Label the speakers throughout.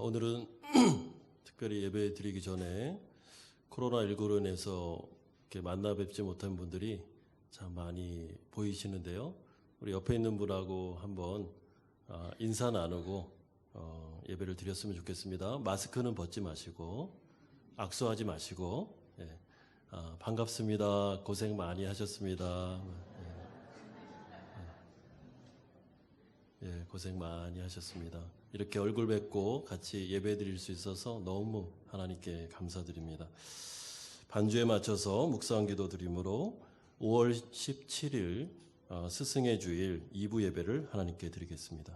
Speaker 1: 오늘은 특별히 예배 드리기 전에 코로나19로 인해서 이렇게 만나 뵙지 못한 분들이 참 많이 보이시는데요. 우리 옆에 있는 분하고 한번 인사 나누고 예배를 드렸으면 좋겠습니다. 마스크는 벗지 마시고 악수하지 마시고 반갑습니다. 고생 많이 하셨습니다. 고생 많이 하셨습니다. 이렇게 얼굴 뵙고 같이 예배 드릴 수 있어서 너무 하나님께 감사드립니다. 반주에 맞춰서 묵상 기도 드림으로 5월 17일 스승의 주일 2부 예배를 하나님께 드리겠습니다.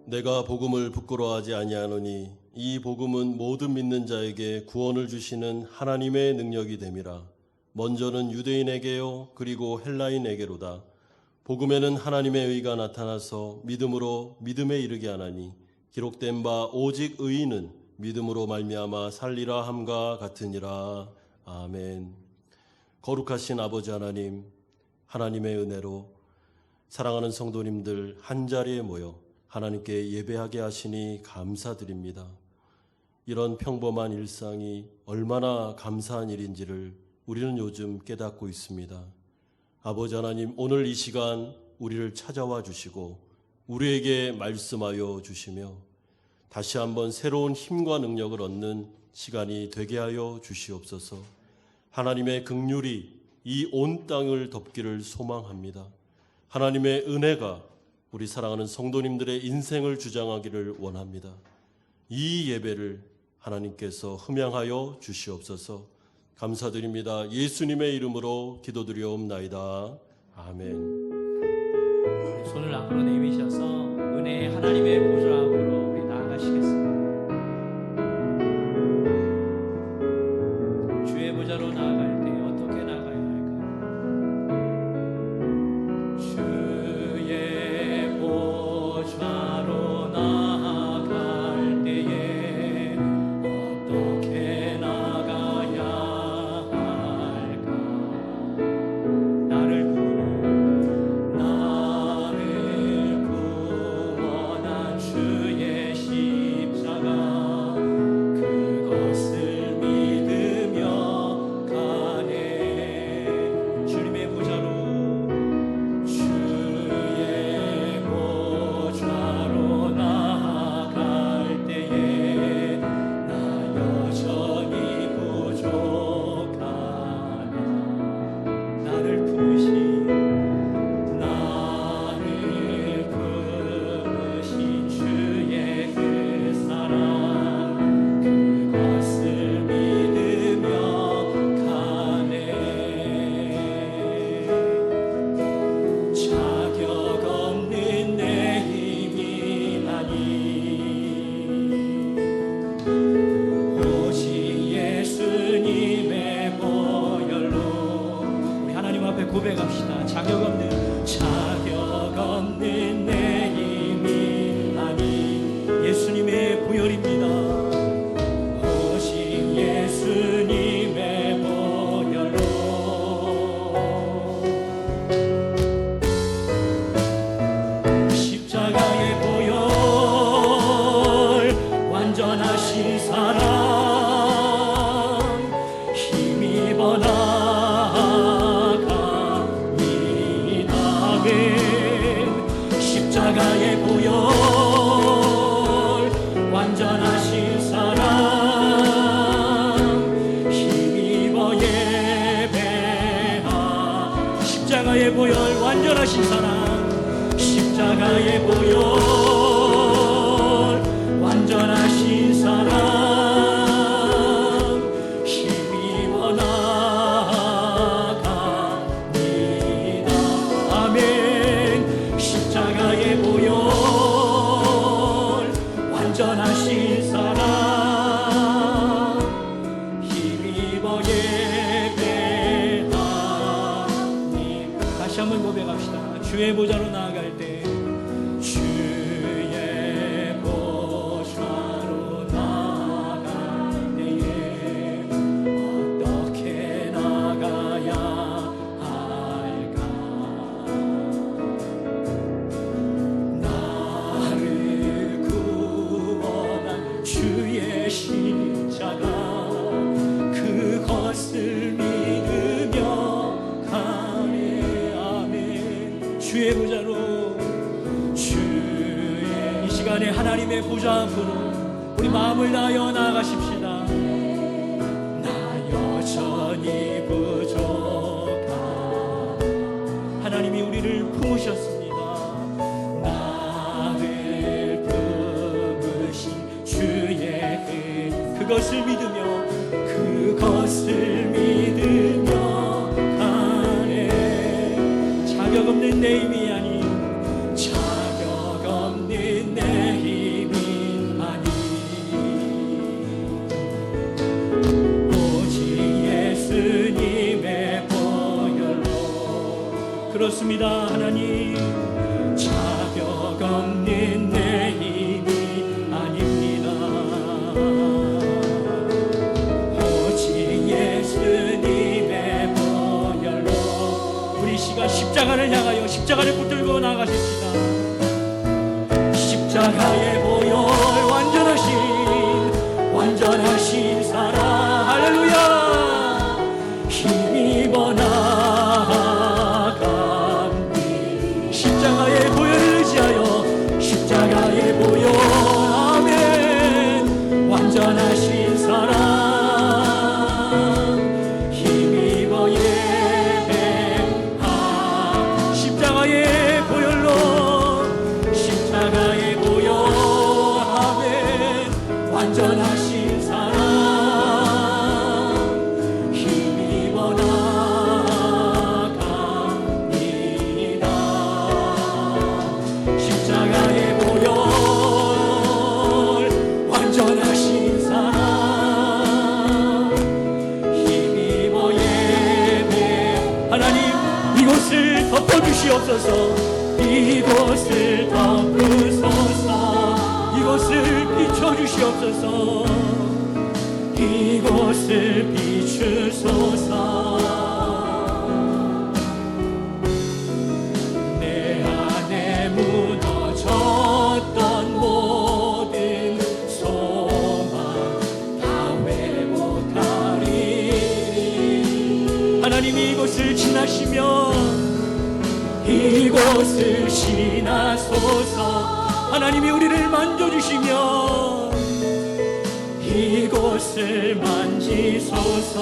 Speaker 1: 내가 복음을 부끄러워하지 아니하노니 이 복음은 모든 믿는 자에게 구원을 주시는 하나님의 능력이 됨이라. 먼저는 유대인에게요 그리고 헬라인에게로다. 복음에는 하나님의 의가 나타나서 믿음으로 믿음에 이르게 하나니 기록된 바 오직 의인은 믿음으로 말미암아 살리라 함과 같으니라. 아멘. 거룩하신 아버지 하나님, 하나님의 은혜로 사랑하는 성도님들 한자리에 모여 하나님께 예배하게 하시니 감사드립니다. 이런 평범한 일상이 얼마나 감사한 일인지를 우리는 요즘 깨닫고 있습니다. 아버지 하나님, 오늘 이 시간 우리를 찾아와 주시고 우리에게 말씀하여 주시며 다시 한번 새로운 힘과 능력을 얻는 시간이 되게 하여 주시옵소서. 하나님의 긍휼이 이 온 땅을 덮기를 소망합니다. 하나님의 은혜가 우리 사랑하는 성도님들의 인생을 주장하기를 원합니다. 이 예배를 하나님께서 흠양하여 주시옵소서. 감사드립니다. 예수님의 이름으로 기도드리옵나이다. 아멘.
Speaker 2: 손을 앞으로 내미셔서 은혜의 하나님의 보좌 앞으로 우리 나아가시겠습니다. 주의 보좌로 나아갈 때 어떻게 나가야 할까요? 주의 보좌로 나아갈 때에 어떻게 나가야 할까? 나를 구원한 주의 십자가 그것을 믿으며 가네. 주님의 보좌로 나아갈 때에 나 여전히 부족하나. 나를 부르신 주의 그 사랑 그것을 믿으며 가네. 자격 없는 내 힘이 아니 오직 예수님의 보혈로. 우리 하나님 앞에 고백합시다. 자격 없는 내 힘이 아니 예수님의 보혈입니다. 오직 예수님의 보혈로. 십자가의 보혈 완전하신 사랑 힘입어 나아갑니다. 십자가의 보혈 완전하신 사랑 힘입어 예배하. 십자가의 보혈 완전하신 사랑 십자가의 보혈 완전하신 사랑 힘입어 나아갑니다. 아멘. 십자가의 보혈 완전하신 사랑 힘입어 예배하. 시간에 하나님의 보좌 앞으로 우리 마음을 다하여 나아가십시다. 나 여전히 부족한 하나님이 우리를 품으셨습니다. 나를 품으신 주의 은 그것을 믿으며 가네. 자격 없는 내 힘이 아닌 자격 없는 내 힘이 아닌 오직 예수님의 보혈로. 그렇습니다. 하나님, 자격 없는 내 힘이 아닙니다. 오직 예수님의 보혈로. 우리 시간 십자가를 향하여 십자가를 붙들고 나가십시다. 십자가의 보혈, 완전하신 사랑. 할렐루야. 힘입어 나아갑니. 십자가의 보혈을 의지하여 십자가의 보혈. 아멘. 완전하신 사랑. 힘입어 예배하. 십자가의 보혈로. 십자가의 보혈. 아멘. 완전하신 사랑. 힘입어 나갑니다. 십자가의 보혈. 완전하신 사랑. 힘입어 예배. 하나님, 이곳을 덮어주시옵소서. 이곳을 덮으소서. 이곳을 비춰주시옵소서. 이곳을 비추소서. 내 안에 무너졌던 모든 소망 다 회복하리. 하나님, 이곳을 지나시면 이곳을 지나소서. 하나님이 우리를 만져주시며 이곳을 만지소서.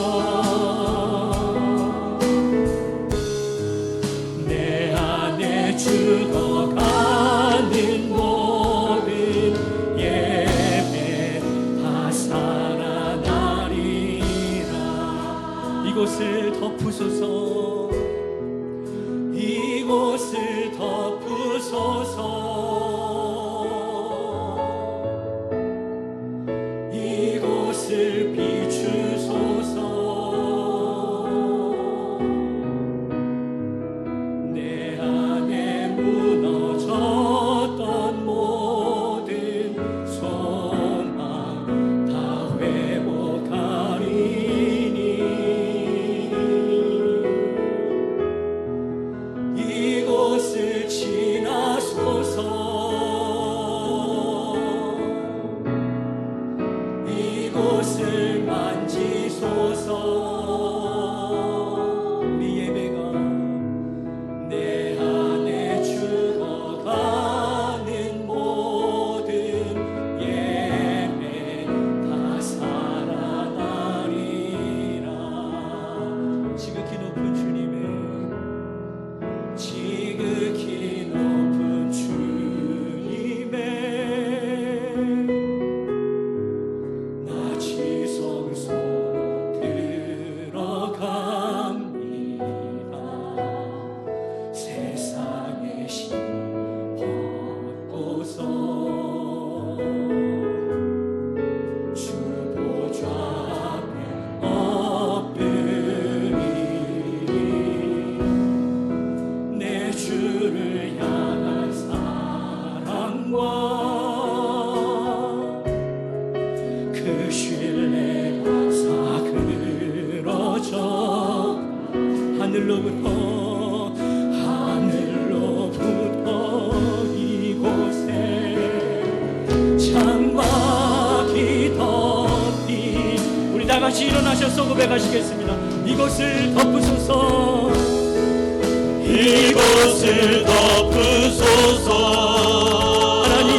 Speaker 2: 내 안에 죽어가는 모든 예배 다 살아나리라. 이곳을 덮으소서. 이곳을 덮으소서. 이곳을 비추소서. 내 안에 무너졌던 모든 소망 다 회복하리니. 이곳을 지나소서. 이곳을 만지소서. 우리 예배가 내 안에 죽어가는 모든 예배 다 살아나리라. 지극히 높은 주님의 지극히 높은 주님의 나 지성소로 들어갑니다. 세상의 신 벗고서 주 보좌 앞에 엎드리니. 내 주를 향한 사랑과 그 신뢰가 사그러져 하늘로부터 이곳에 장막이 덮인. 우리 다 같이 일어나셔서 고백하시겠습니다. 이곳을 덮으소서. 이곳을 덮으소서. 하나님,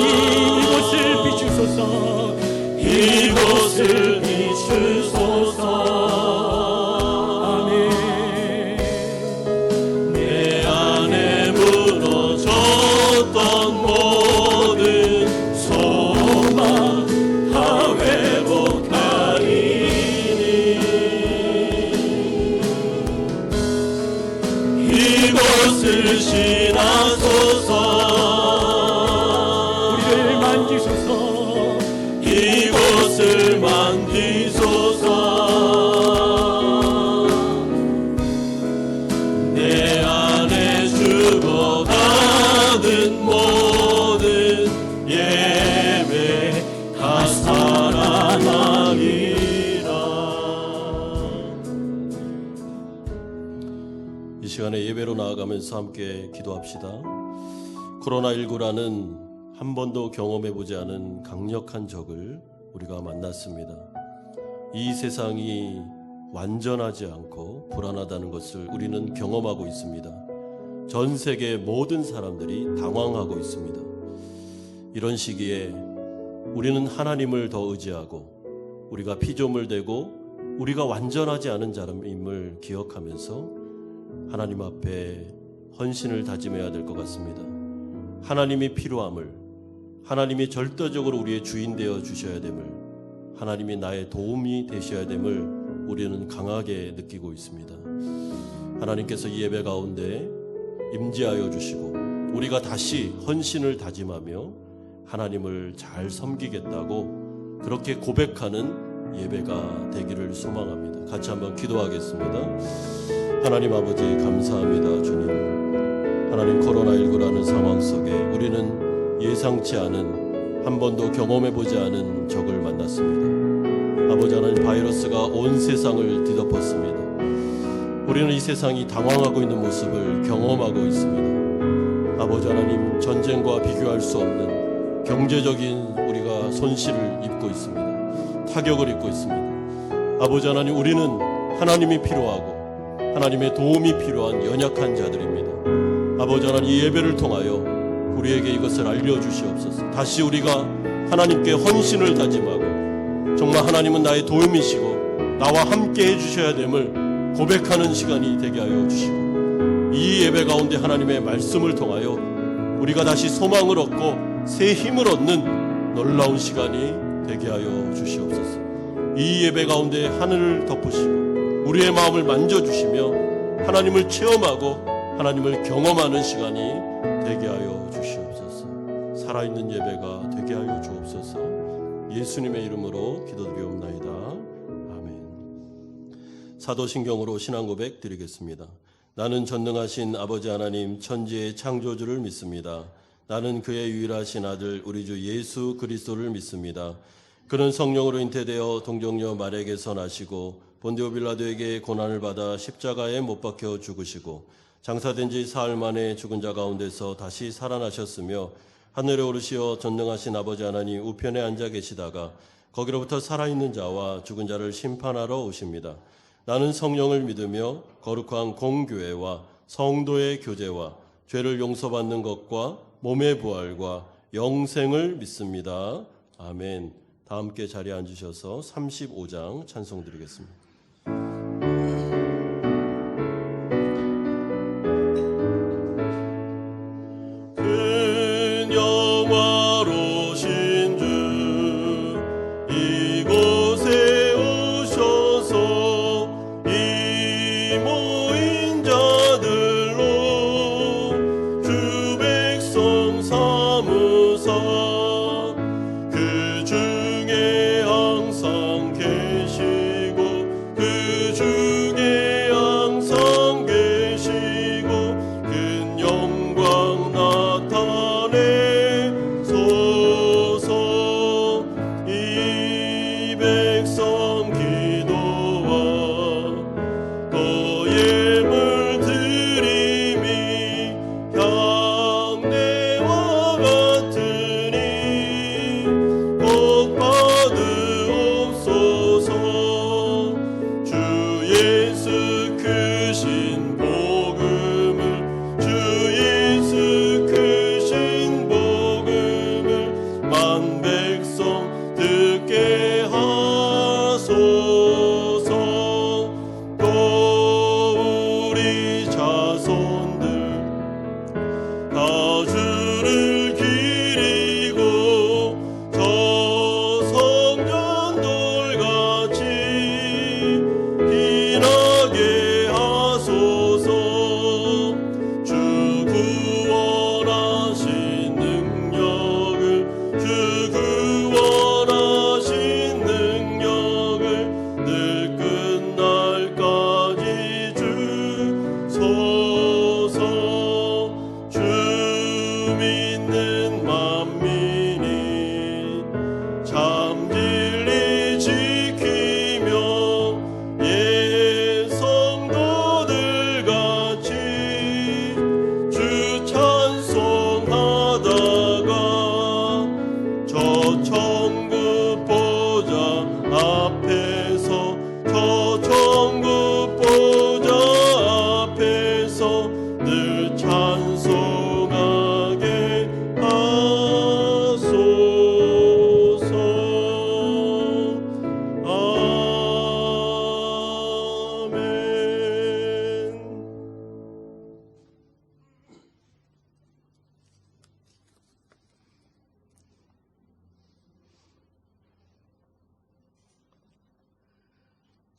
Speaker 1: 전에 예배로 나아가면서 함께 기도합시다. 코로나19라는 한 번도 경험해보지 않은 강력한 적을 우리가 만났습니다. 이 세상이 완전하지 않고 불안하다는 것을 우리는 경험하고 있습니다. 전 세계 모든 사람들이 당황하고 있습니다. 이런 시기에 우리는 하나님을 더 의지하고 우리가 피조물 되고 우리가 완전하지 않은 자임을 기억하면서 하나님 앞에 헌신을 다짐해야 될 것 같습니다. 하나님이 필요함을, 하나님이 절대적으로 우리의 주인 되어 주셔야 됨을, 하나님이 나의 도움이 되셔야 됨을 우리는 강하게 느끼고 있습니다. 하나님께서 이 예배 가운데 임재하여 주시고 우리가 다시 헌신을 다짐하며 하나님을 잘 섬기겠다고 그렇게 고백하는 예배가 되기를 소망합니다. 같이 한번 기도하겠습니다. 하나님 아버지 감사합니다. 주님, 하나님 코로나19라는 상황 속에 우리는 예상치 않은, 한 번도 경험해보지 않은 적을 만났습니다. 아버지 하나님, 바이러스가 온 세상을 뒤덮었습니다. 우리는 이 세상이 당황하고 있는 모습을 경험하고 있습니다. 아버지 하나님, 전쟁과 비교할 수 없는 경제적인 우리가 손실을 입고 있습니다. 타격을 입고 있습니다. 아버지 하나님, 우리는 하나님이 필요하고 하나님의 도움이 필요한 연약한 자들입니다. 아버지 하나님, 이 예배를 통하여 우리에게 이것을 알려주시옵소서. 다시 우리가 하나님께 헌신을 다짐하고 정말 하나님은 나의 도움이시고 나와 함께 해주셔야 됨을 고백하는 시간이 되게 하여 주시고, 이 예배 가운데 하나님의 말씀을 통하여 우리가 다시 소망을 얻고 새 힘을 얻는 놀라운 시간이 되게 하여 주시옵소서. 이 예배 가운데 하늘을 덮으시고 우리의 마음을 만져주시며 하나님을 체험하고 하나님을 경험하는 시간이 되게 하여 주시옵소서. 살아있는 예배가 되게 하여 주옵소서. 예수님의 이름으로 기도드리옵나이다. 아멘. 사도신경으로 신앙고백 드리겠습니다. 나는 전능하신 아버지 하나님 천지의 창조주를 믿습니다. 나는 그의 유일하신 아들 우리 주 예수 그리스도를 믿습니다. 그는 성령으로 잉태되어 동정녀 마리아에게서 나시고 본디오 빌라도에게 고난을 받아 십자가에 못 박혀 죽으시고 장사된 지 사흘 만에 죽은 자 가운데서 다시 살아나셨으며 하늘에 오르시어 전능하신 아버지 하나님 우편에 앉아 계시다가 거기로부터 살아있는 자와 죽은 자를 심판하러 오십니다. 나는 성령을 믿으며 거룩한 공교회와 성도의 교제와 죄를 용서받는 것과 몸의 부활과 영생을 믿습니다. 아멘. 다 함께 자리에 앉으셔서 35장 찬송 드리겠습니다.
Speaker 3: 그 중에 항상 계시고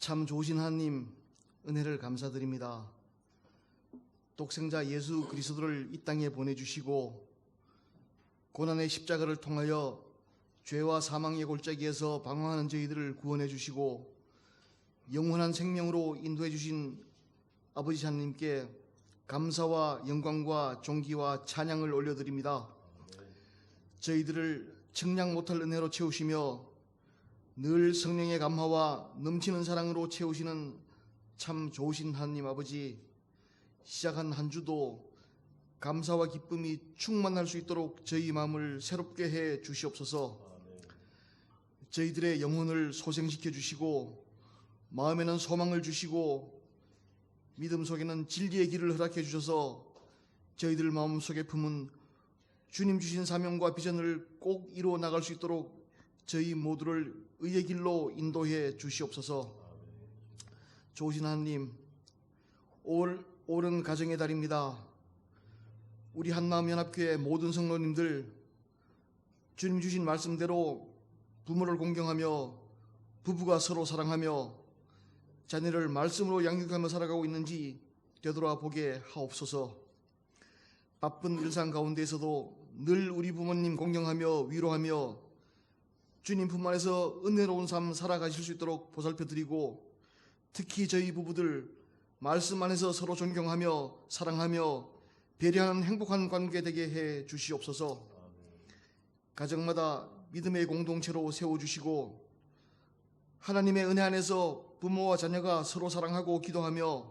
Speaker 3: 참 좋으신 하나님, 은혜를 감사드립니다. 독생자 예수 그리스도를 이 땅에 보내주시고 고난의 십자가를 통하여 죄와 사망의 골짜기에서 방황하는 저희들을 구원해 주시고 영원한 생명으로 인도해 주신 아버지 하나님께 감사와 영광과 존귀와 찬양을 올려드립니다. 저희들을 측량 못할 은혜로 채우시며 늘 성령의 감화와 넘치는 사랑으로 채우시는 참 좋으신 하나님 아버지, 시작한 한 주도 감사와 기쁨이 충만할 수 있도록 저희 마음을 새롭게 해 주시옵소서. 저희들의 영혼을 소생시켜 주시고 마음에는 소망을 주시고 믿음 속에는 진리의 길을 허락해 주셔서 저희들 마음속에 품은 주님 주신 사명과 비전을 꼭 이루어 나갈 수 있도록 저희 모두를 의의 길로 인도해 주시옵소서. 좋으신 하나님, 오른 가정의 달입니다. 우리 한마음연합교회 모든 성도님들 주님 주신 말씀대로 부모를 공경하며 부부가 서로 사랑하며 자녀를 말씀으로 양육하며 살아가고 있는지 되돌아보게 하옵소서. 바쁜 일상 가운데에서도 늘 우리 부모님 공경하며 위로하며 주님 품 안에서 은혜로운 삶 살아가실 수 있도록 보살펴드리고, 특히 저희 부부들 말씀 안에서 서로 존경하며 사랑하며 배려하는 행복한 관계 되게 해 주시옵소서. 가정마다 믿음의 공동체로 세워주시고 하나님의 은혜 안에서 부모와 자녀가 서로 사랑하고 기도하며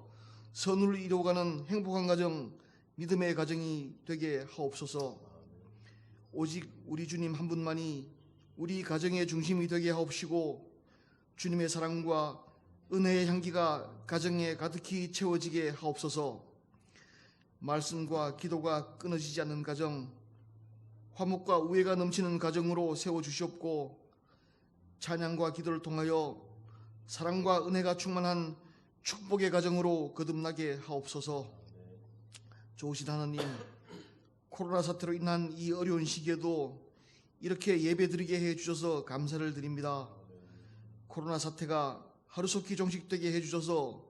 Speaker 3: 선을 이루어가는 행복한 가정, 믿음의 가정이 되게 하옵소서. 오직 우리 주님 한 분만이 우리 가정의 중심이 되게 하옵시고 주님의 사랑과 은혜의 향기가 가정에 가득히 채워지게 하옵소서. 말씀과 기도가 끊어지지 않는 가정, 화목과 우애가 넘치는 가정으로 세워주시옵고 찬양과 기도를 통하여 사랑과 은혜가 충만한 축복의 가정으로 거듭나게 하옵소서. 좋으신 하나님, 코로나 사태로 인한 이 어려운 시기에도 이렇게 예배드리게 해주셔서 감사를 드립니다. 코로나 사태가 하루속히 종식되게 해주셔서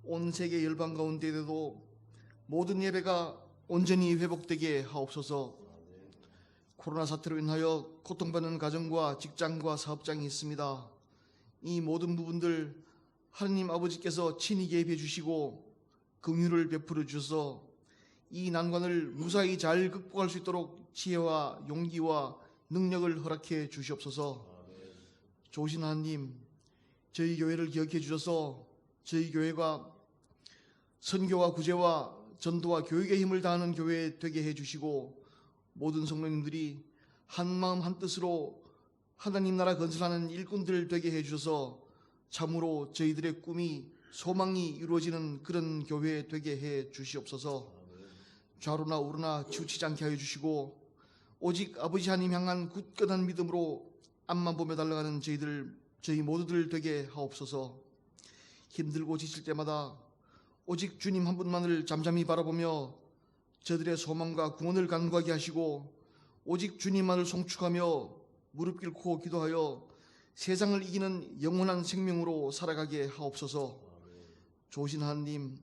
Speaker 3: 온 세계 열방 가운데에도 모든 예배가 온전히 회복되게 하옵소서. 코로나 사태로 인하여 고통받는 가정과 직장과 사업장이 있습니다. 이 모든 부분들 하느님 아버지께서 친히 개입해 주시고 긍휼을 베풀어 주셔서 이 난관을 무사히 잘 극복할 수 있도록 지혜와 용기와 능력을 허락해 주시옵소서. 좋으신 하나님, 저희 교회를 기억해 주셔서 저희 교회가 선교와 구제와 전도와 교육의 힘을 다하는 교회 되게 해 주시고 모든 성도님들이 한마음 한뜻으로 하나님 나라 건설하는 일꾼들 되게 해 주셔서 참으로 저희들의 꿈이 소망이 이루어지는 그런 교회 되게 해 주시옵소서. 좌로나 우로나 치우치지 않게 하여 주시고 오직 아버지 하나님 향한 굳건한 믿음으로 앞만 보며 달려가는 저희 모두들 되게 하옵소서. 힘들고 지칠 때마다 오직 주님 한 분만을 잠잠히 바라보며 저들의 소망과 구원을 간구하게 하시고 오직 주님만을 송축하며 무릎 꿇고 기도하여 세상을 이기는 영원한 생명으로 살아가게 하옵소서. 좋으신 하나님,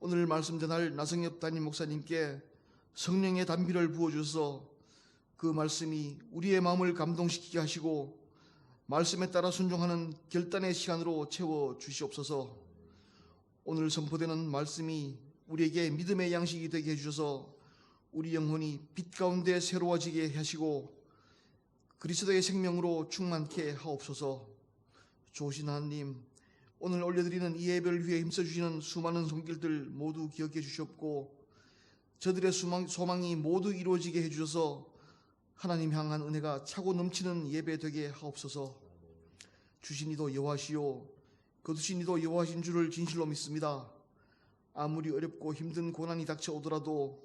Speaker 3: 오늘 말씀 전할 나성엽 담임 목사님께 성령의 단비를 부어주셔서 그 말씀이 우리의 마음을 감동시키게 하시고 말씀에 따라 순종하는 결단의 시간으로 채워 주시옵소서. 오늘 선포되는 말씀이 우리에게 믿음의 양식이 되게 해주셔서 우리 영혼이 빛 가운데 새로워지게 하시고 그리스도의 생명으로 충만케 하옵소서. 좋으신 하나님, 오늘 올려드리는 이 예배를 위해 힘써주시는 수많은 손길들 모두 기억해 주시옵고 저들의 소망이 모두 이루어지게 해주셔서 하나님 향한 은혜가 차고 넘치는 예배 되게 하옵소서. 주신 이도 여호와시요 거두신 이도 여호와신 줄을 진실로 믿습니다. 아무리 어렵고 힘든 고난이 닥쳐오더라도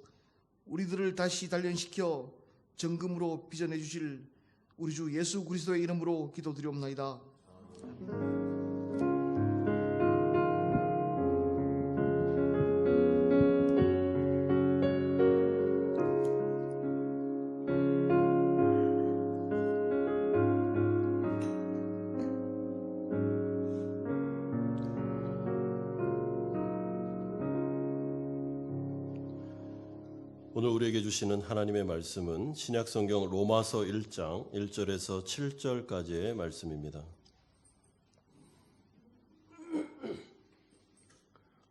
Speaker 3: 우리들을 다시 단련시켜 정금으로 빚어내 주실 우리 주 예수 그리스도의 이름으로 기도드리옵나이다.
Speaker 1: 오늘 우리에게 주시는 하나님의 말씀은 신약성경 로마서 1장 1절에서 7절까지의 말씀입니다.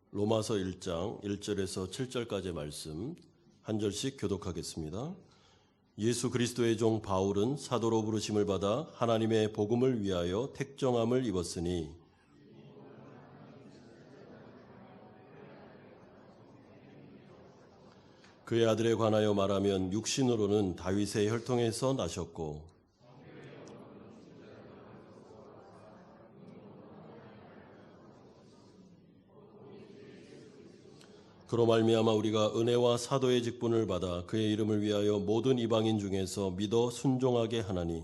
Speaker 1: 로마서 1장 1절에서 7절까지의 말씀 한 절씩 교독하겠습니다. 예수 그리스도의 종 바울은 사도로 부르심을 받아 하나님의 복음을 위하여 택정함을 입었으니 그의 아들에 관하여 말하면 육신으로는 다윗의 혈통에서 나셨고 그로 말미암아 우리가 은혜와 사도의 직분을 받아 그의 이름을 위하여 모든 이방인 중에서 믿어 순종하게 하나니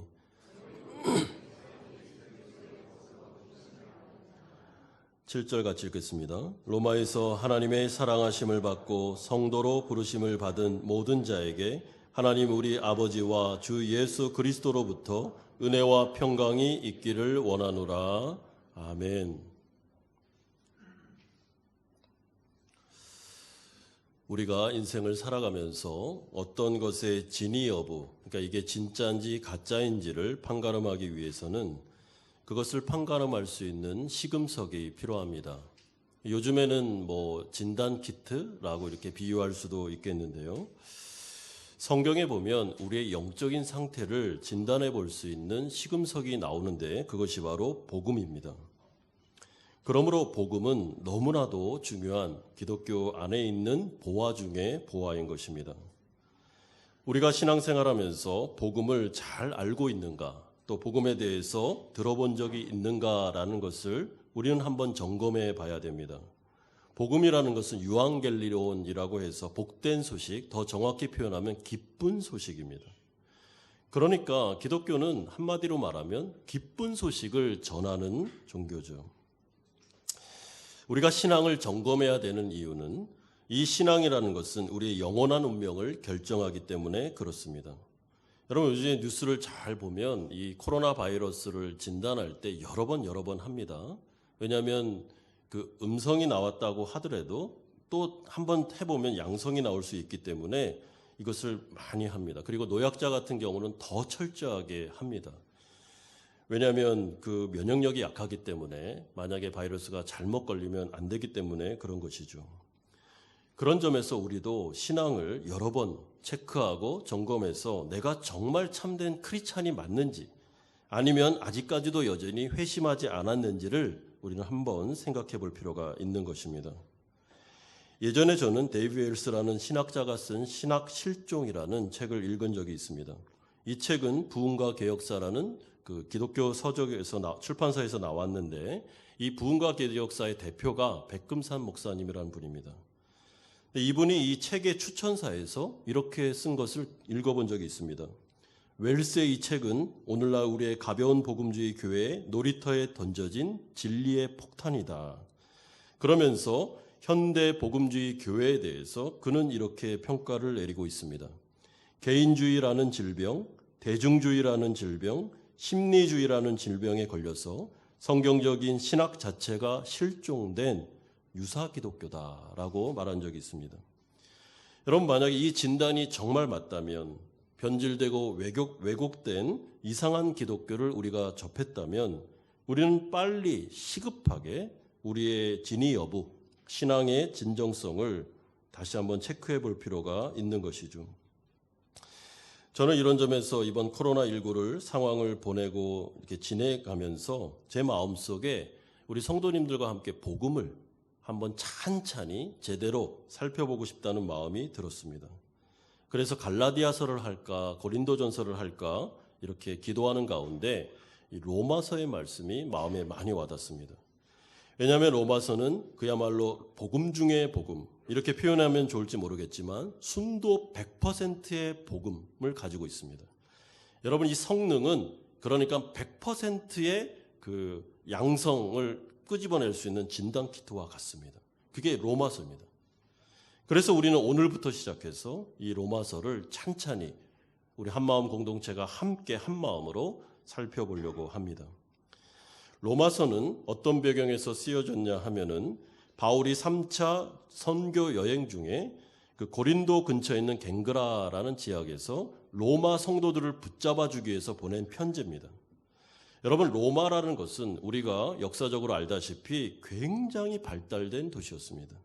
Speaker 1: 7절 같이 읽겠습니다. 로마에서 하나님의 사랑하심을 받고 성도로 부르심을 받은 모든 자에게 하나님 우리 아버지와 주 예수 그리스도로부터 은혜와 평강이 있기를 원하노라. 아멘. 우리가 인생을 살아가면서 어떤 것의 진위 여부, 그러니까 이게 진짜인지 가짜인지를 판가름하기 위해서는 그것을 판가름할 수 있는 시금석이 필요합니다. 요즘에는 진단 키트라고 이렇게 비유할 수도 있겠는데요. 성경에 보면 우리의 영적인 상태를 진단해 볼 수 있는 시금석이 나오는데 그것이 바로 복음입니다. 그러므로 복음은 너무나도 중요한 기독교 안에 있는 보화 중의 보화인 것입니다. 우리가 신앙생활하면서 복음을 잘 알고 있는가, 또 복음에 대해서 들어본 적이 있는가라는 것을 우리는 한번 점검해 봐야 됩니다. 복음이라는 것은 유앙겔리온이라고 해서 복된 소식, 더 정확히 표현하면 기쁜 소식입니다. 그러니까 기독교는 한마디로 말하면 기쁜 소식을 전하는 종교죠. 우리가 신앙을 점검해야 되는 이유는 이 신앙이라는 것은 우리의 영원한 운명을 결정하기 때문에 그렇습니다. 여러분 요즘에 뉴스를 잘 보면 이 코로나 바이러스를 진단할 때 여러 번 합니다. 왜냐하면 그 음성이 나왔다고 하더라도 또 한번 해보면 양성이 나올 수 있기 때문에 이것을 많이 합니다. 그리고 노약자 같은 경우는 더 철저하게 합니다. 왜냐하면 그 면역력이 약하기 때문에 만약에 바이러스가 잘못 걸리면 안 되기 때문에 그런 것이죠. 그런 점에서 우리도 신앙을 여러 번 체크하고 점검해서 내가 정말 참된 크리스찬이 맞는지 아니면 아직까지도 여전히 회심하지 않았는지를 우리는 한번 생각해 볼 필요가 있는 것입니다. 예전에 저는 데이비 웰스라는 신학자가 쓴 신학 실종이라는 책을 읽은 적이 있습니다. 이 책은 부흥과 개혁사라는 그 기독교 서적에서 출판사에서 나왔는데 이 부흥과 개혁사의 대표가 백금산 목사님이라는 분입니다. 이분이 이 책의 추천사에서 이렇게 쓴 것을 읽어본 적이 있습니다. 웰스의 이 책은 오늘날 우리의 가벼운 복음주의 교회의 놀이터에 던져진 진리의 폭탄이다. 그러면서 현대 복음주의 교회에 대해서 그는 이렇게 평가를 내리고 있습니다. 개인주의라는 질병, 대중주의라는 질병, 심리주의라는 질병에 걸려서 성경적인 신학 자체가 실종된 유사 기독교다라고 말한 적이 있습니다. 여러분 만약에 이 진단이 정말 맞다면 변질되고 왜곡된 이상한 기독교를 우리가 접했다면 우리는 빨리 시급하게 우리의 진위 여부, 신앙의 진정성을 다시 한번 체크해 볼 필요가 있는 것이죠. 저는 이런 점에서 이번 코로나19를 상황을 보내고 이렇게 지내가면서 제 마음속에 우리 성도님들과 함께 복음을 한번 찬찬히 제대로 살펴보고 싶다는 마음이 들었습니다. 그래서 갈라디아서를 할까 고린도전서를 할까 이렇게 기도하는 가운데 이 로마서의 말씀이 마음에 많이 와닿습니다. 왜냐하면 로마서는 그야말로 복음 중의 복음, 이렇게 표현하면 좋을지 모르겠지만 순도 100%의 복음을 가지고 있습니다. 여러분 이 성능은 그러니까 100%의 그 양성을 끄집어낼 수 있는 진단 키트와 같습니다. 그게 로마서입니다. 그래서 우리는 오늘부터 시작해서 이 로마서를 찬찬히 우리 한마음 공동체가 함께 한마음으로 살펴보려고 합니다. 로마서는 어떤 배경에서 쓰여졌냐 하면은 바울이 3차 선교 여행 중에 그 고린도 근처에 있는 갱그라라는 지역에서 로마 성도들을 붙잡아 주기 위해서 보낸 편지입니다. 여러분, 로마라는 것은 우리가 역사적으로 알다시피 굉장히 발달된 도시였습니다.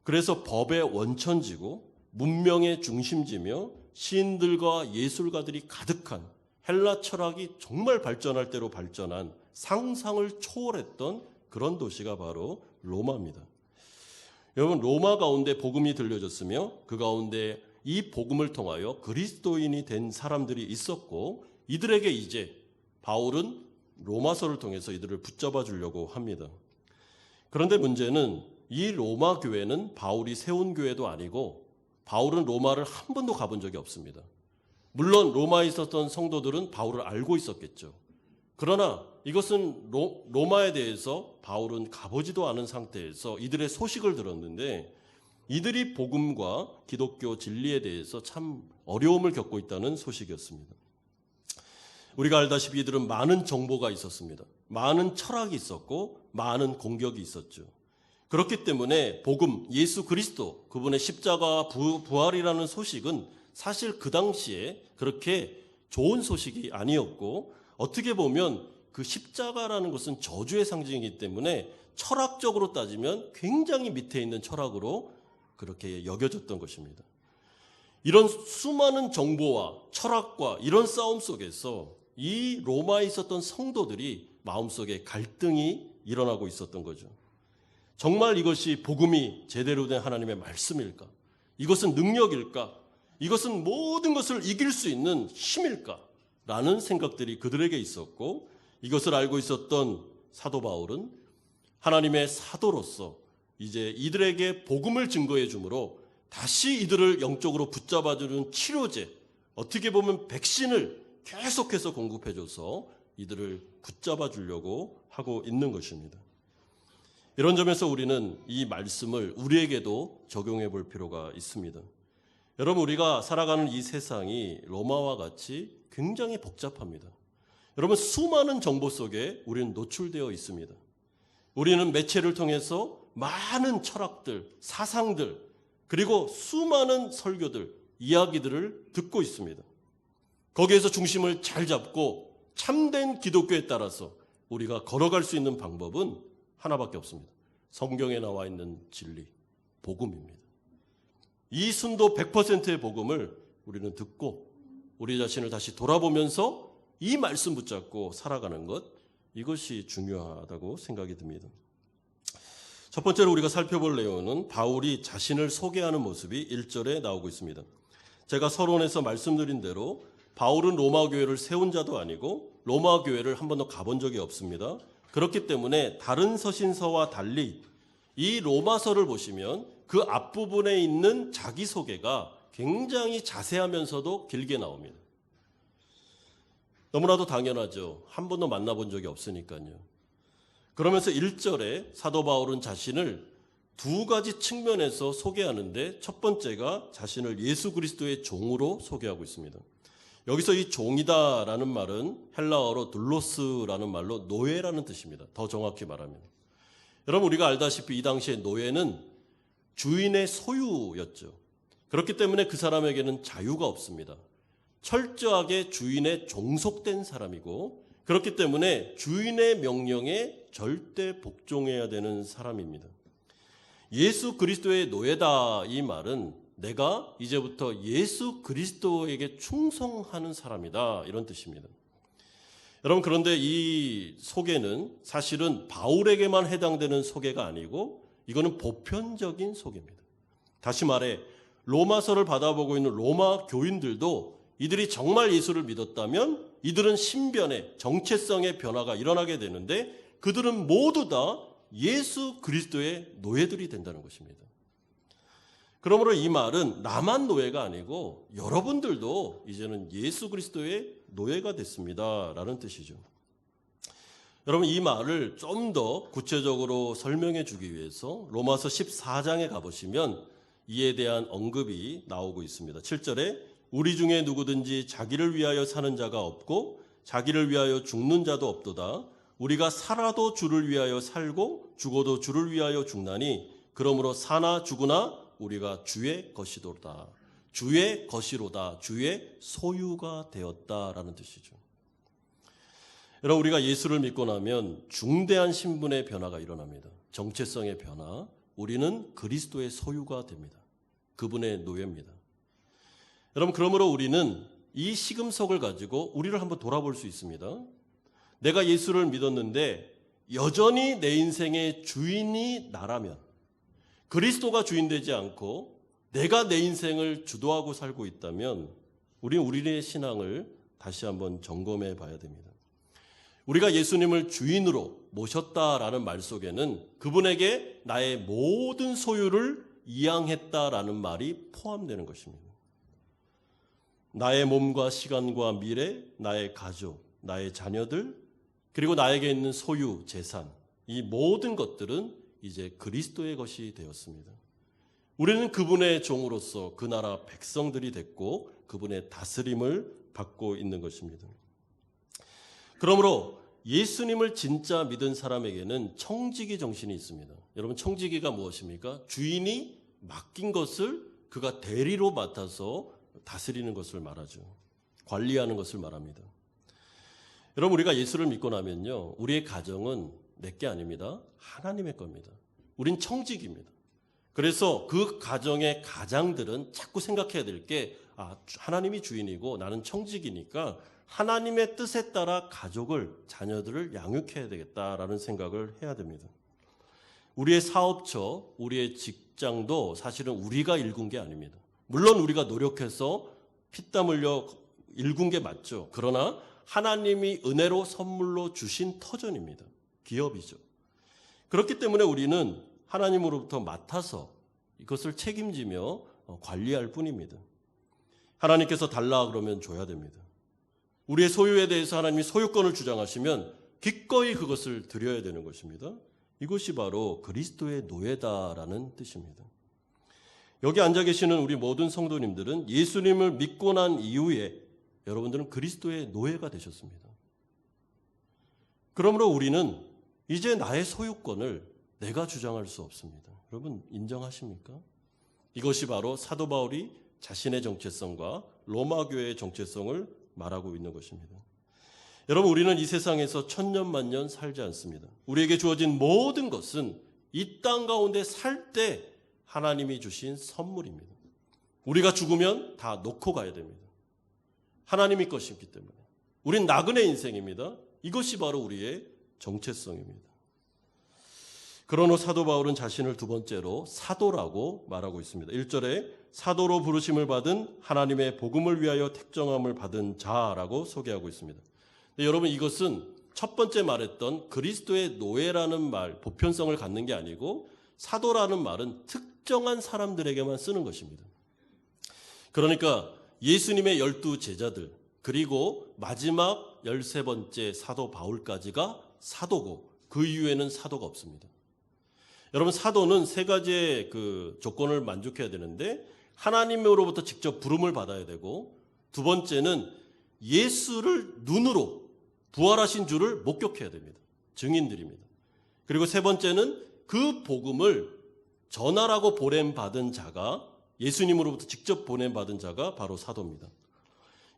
Speaker 1: 그래서 법의 원천지고 문명의 중심지며 시인들과 예술가들이 가득한, 헬라 철학이 정말 발전할 대로 발전한, 상상을 초월했던 그런 도시가 바로 로마입니다. 여러분, 로마 가운데 복음이 들려졌으며 그 가운데 이 복음을 통하여 그리스도인이 된 사람들이 있었고, 이들에게 이제 바울은 로마서를 통해서 이들을 붙잡아 주려고 합니다. 그런데 문제는 이 로마 교회는 바울이 세운 교회도 아니고, 바울은 로마를 한 번도 가본 적이 없습니다. 물론 로마에 있었던 성도들은 바울을 알고 있었겠죠. 그러나 이것은 로마에 대해서 바울은 가보지도 않은 상태에서 이들의 소식을 들었는데, 이들이 복음과 기독교 진리에 대해서 참 어려움을 겪고 있다는 소식이었습니다. 우리가 알다시피 이들은 많은 정보가 있었습니다. 많은 철학이 있었고 많은 공격이 있었죠. 그렇기 때문에 복음, 예수 그리스도, 그분의 십자가 부활이라는 소식은 사실 그 당시에 그렇게 좋은 소식이 아니었고, 어떻게 보면 그 십자가라는 것은 저주의 상징이기 때문에 철학적으로 따지면 굉장히 밑에 있는 철학으로 그렇게 여겨졌던 것입니다. 이런 수많은 정보와 철학과 이런 싸움 속에서 이 로마에 있었던 성도들이 마음속에 갈등이 일어나고 있었던 거죠. 정말 이것이 복음이 제대로 된 하나님의 말씀일까? 이것은 능력일까? 이것은 모든 것을 이길 수 있는 힘일까? 라는 생각들이 그들에게 있었고, 이것을 알고 있었던 사도 바울은 하나님의 사도로서 이제 이들에게 복음을 증거해 주므로 다시 이들을 영적으로 붙잡아주는 치료제, 어떻게 보면 백신을 계속해서 공급해줘서 이들을 붙잡아 주려고 하고 있는 것입니다. 이런 점에서 우리는 이 말씀을 우리에게도 적용해 볼 필요가 있습니다. 여러분, 우리가 살아가는 이 세상이 로마와 같이 굉장히 복잡합니다. 여러분, 수많은 정보 속에 우리는 노출되어 있습니다. 우리는 매체를 통해서 많은 철학들, 사상들, 그리고 수많은 설교들, 이야기들을 듣고 있습니다. 거기에서 중심을 잘 잡고 참된 기독교에 따라서 우리가 걸어갈 수 있는 방법은 하나밖에 없습니다. 성경에 나와 있는 진리, 복음입니다. 이 순도 100%의 복음을 우리는 듣고 우리 자신을 다시 돌아보면서 이 말씀 붙잡고 살아가는 것, 이것이 중요하다고 생각이 듭니다. 첫 번째로 우리가 살펴볼 내용은 바울이 자신을 소개하는 모습이 1절에 나오고 있습니다. 제가 서론에서 말씀드린 대로 바울은 로마 교회를 세운 자도 아니고 로마 교회를 한 번도 가본 적이 없습니다. 그렇기 때문에 다른 서신서와 달리 이 로마서를 보시면 그 앞부분에 있는 자기소개가 굉장히 자세하면서도 길게 나옵니다. 너무나도 당연하죠. 한 번도 만나본 적이 없으니까요. 그러면서 1절에 사도 바울은 자신을 두 가지 측면에서 소개하는데, 첫 번째가 자신을 예수 그리스도의 종으로 소개하고 있습니다. 여기서 이 종이다라는 말은 헬라어로 둘로스라는 말로 노예라는 뜻입니다. 더 정확히 말하면. 여러분, 우리가 알다시피 이 당시에 노예는 주인의 소유였죠. 그렇기 때문에 그 사람에게는 자유가 없습니다. 철저하게 주인에 종속된 사람이고, 그렇기 때문에 주인의 명령에 절대 복종해야 되는 사람입니다. 예수 그리스도의 노예다, 이 말은 내가 이제부터 예수 그리스도에게 충성하는 사람이다, 이런 뜻입니다. 여러분, 그런데 이 소개는 사실은 바울에게만 해당되는 소개가 아니고 이거는 보편적인 소개입니다. 다시 말해 로마서를 받아보고 있는 로마 교인들도 이들이 정말 예수를 믿었다면 이들은 신변의 정체성의 변화가 일어나게 되는데, 그들은 모두 다 예수 그리스도의 노예들이 된다는 것입니다. 그러므로 이 말은 나만 노예가 아니고 여러분들도 이제는 예수 그리스도의 노예가 됐습니다 라는 뜻이죠. 여러분, 이 말을 좀 더 구체적으로 설명해 주기 위해서 로마서 14장에 가보시면 이에 대한 언급이 나오고 있습니다. 7절에 우리 중에 누구든지 자기를 위하여 사는 자가 없고 자기를 위하여 죽는 자도 없도다. 우리가 살아도 주를 위하여 살고 죽어도 주를 위하여 죽나니 그러므로 사나 죽으나 우리가 주의 것이로다. 주의 것이로다. 주의 소유가 되었다라는 뜻이죠. 여러분, 우리가 예수를 믿고 나면 중대한 신분의 변화가 일어납니다. 정체성의 변화. 우리는 그리스도의 소유가 됩니다. 그분의 노예입니다. 여러분, 그러므로 우리는 이 시금석을 가지고 우리를 한번 돌아볼 수 있습니다. 내가 예수를 믿었는데 여전히 내 인생의 주인이 나라면, 그리스도가 주인 되지 않고 내가 내 인생을 주도하고 살고 있다면 우리는 우리의 신앙을 다시 한번 점검해 봐야 됩니다. 우리가 예수님을 주인으로 모셨다라는 말 속에는 그분에게 나의 모든 소유를 이양했다라는 말이 포함되는 것입니다. 나의 몸과 시간과 미래, 나의 가족, 나의 자녀들, 그리고 나에게 있는 소유, 재산, 이 모든 것들은 이제 그리스도의 것이 되었습니다. 우리는 그분의 종으로서 그 나라 백성들이 됐고 그분의 다스림을 받고 있는 것입니다. 그러므로 예수님을 진짜 믿은 사람에게는 청지기 정신이 있습니다. 여러분, 청지기가 무엇입니까? 주인이 맡긴 것을 그가 대리로 맡아서 다스리는 것을 말하죠. 관리하는 것을 말합니다. 여러분, 우리가 예수를 믿고 나면요, 우리의 가정은 내게 아닙니다. 하나님의 겁니다. 우린 청지기입니다. 그래서 그 가정의 가장들은 자꾸 생각해야 될 게, 하나님이 주인이고 나는 청지기니까 하나님의 뜻에 따라 가족을, 자녀들을 양육해야 되겠다라는 생각을 해야 됩니다. 우리의 사업처, 우리의 직장도 사실은 우리가 일군 게 아닙니다. 물론 우리가 노력해서 피땀 흘려 일군 게 맞죠. 그러나 하나님이 은혜로 선물로 주신 터전입니다. 기업이죠. 그렇기 때문에 우리는 하나님으로부터 맡아서 이것을 책임지며 관리할 뿐입니다. 하나님께서 달라 그러면 줘야 됩니다. 우리의 소유에 대해서 하나님이 소유권을 주장하시면 기꺼이 그것을 드려야 되는 것입니다. 이것이 바로 그리스도의 노예다라는 뜻입니다. 여기 앉아 계시는 우리 모든 성도님들은 예수님을 믿고 난 이후에 여러분들은 그리스도의 노예가 되셨습니다. 그러므로 우리는 이제 나의 소유권을 내가 주장할 수 없습니다. 여러분, 인정하십니까? 이것이 바로 사도 바울이 자신의 정체성과 로마 교회의 정체성을 말하고 있는 것입니다. 여러분, 우리는 이 세상에서 천년만년 살지 않습니다. 우리에게 주어진 모든 것은 이 땅 가운데 살 때 하나님이 주신 선물입니다. 우리가 죽으면 다 놓고 가야 됩니다. 하나님이 것이기 때문에. 우린 나그네 인생입니다. 이것이 바로 우리의 정체성입니다. 그러나 사도 바울은 자신을 두 번째로 사도라고 말하고 있습니다. 1절에 사도로 부르심을 받은 하나님의 복음을 위하여 택정함을 받은 자라고 소개하고 있습니다. 여러분, 이것은 첫 번째 말했던 그리스도의 노예라는 말, 보편성을 갖는 게 아니고 사도라는 말은 특정한 사람들에게만 쓰는 것입니다. 그러니까 예수님의 12 제자들, 그리고 마지막 13번째 사도 바울까지가 사도고 그 이후에는 사도가 없습니다. 여러분, 사도는 세 가지의 그 조건을 만족해야 되는데 하나님으로부터 직접 부름을 받아야 되고, 두 번째는 예수를 눈으로 부활하신 주를 목격해야 됩니다. 증인들입니다. 그리고 세 번째는 그 복음을 전하라고 보냄받은 자가, 예수님으로부터 직접 보냄받은 자가 바로 사도입니다.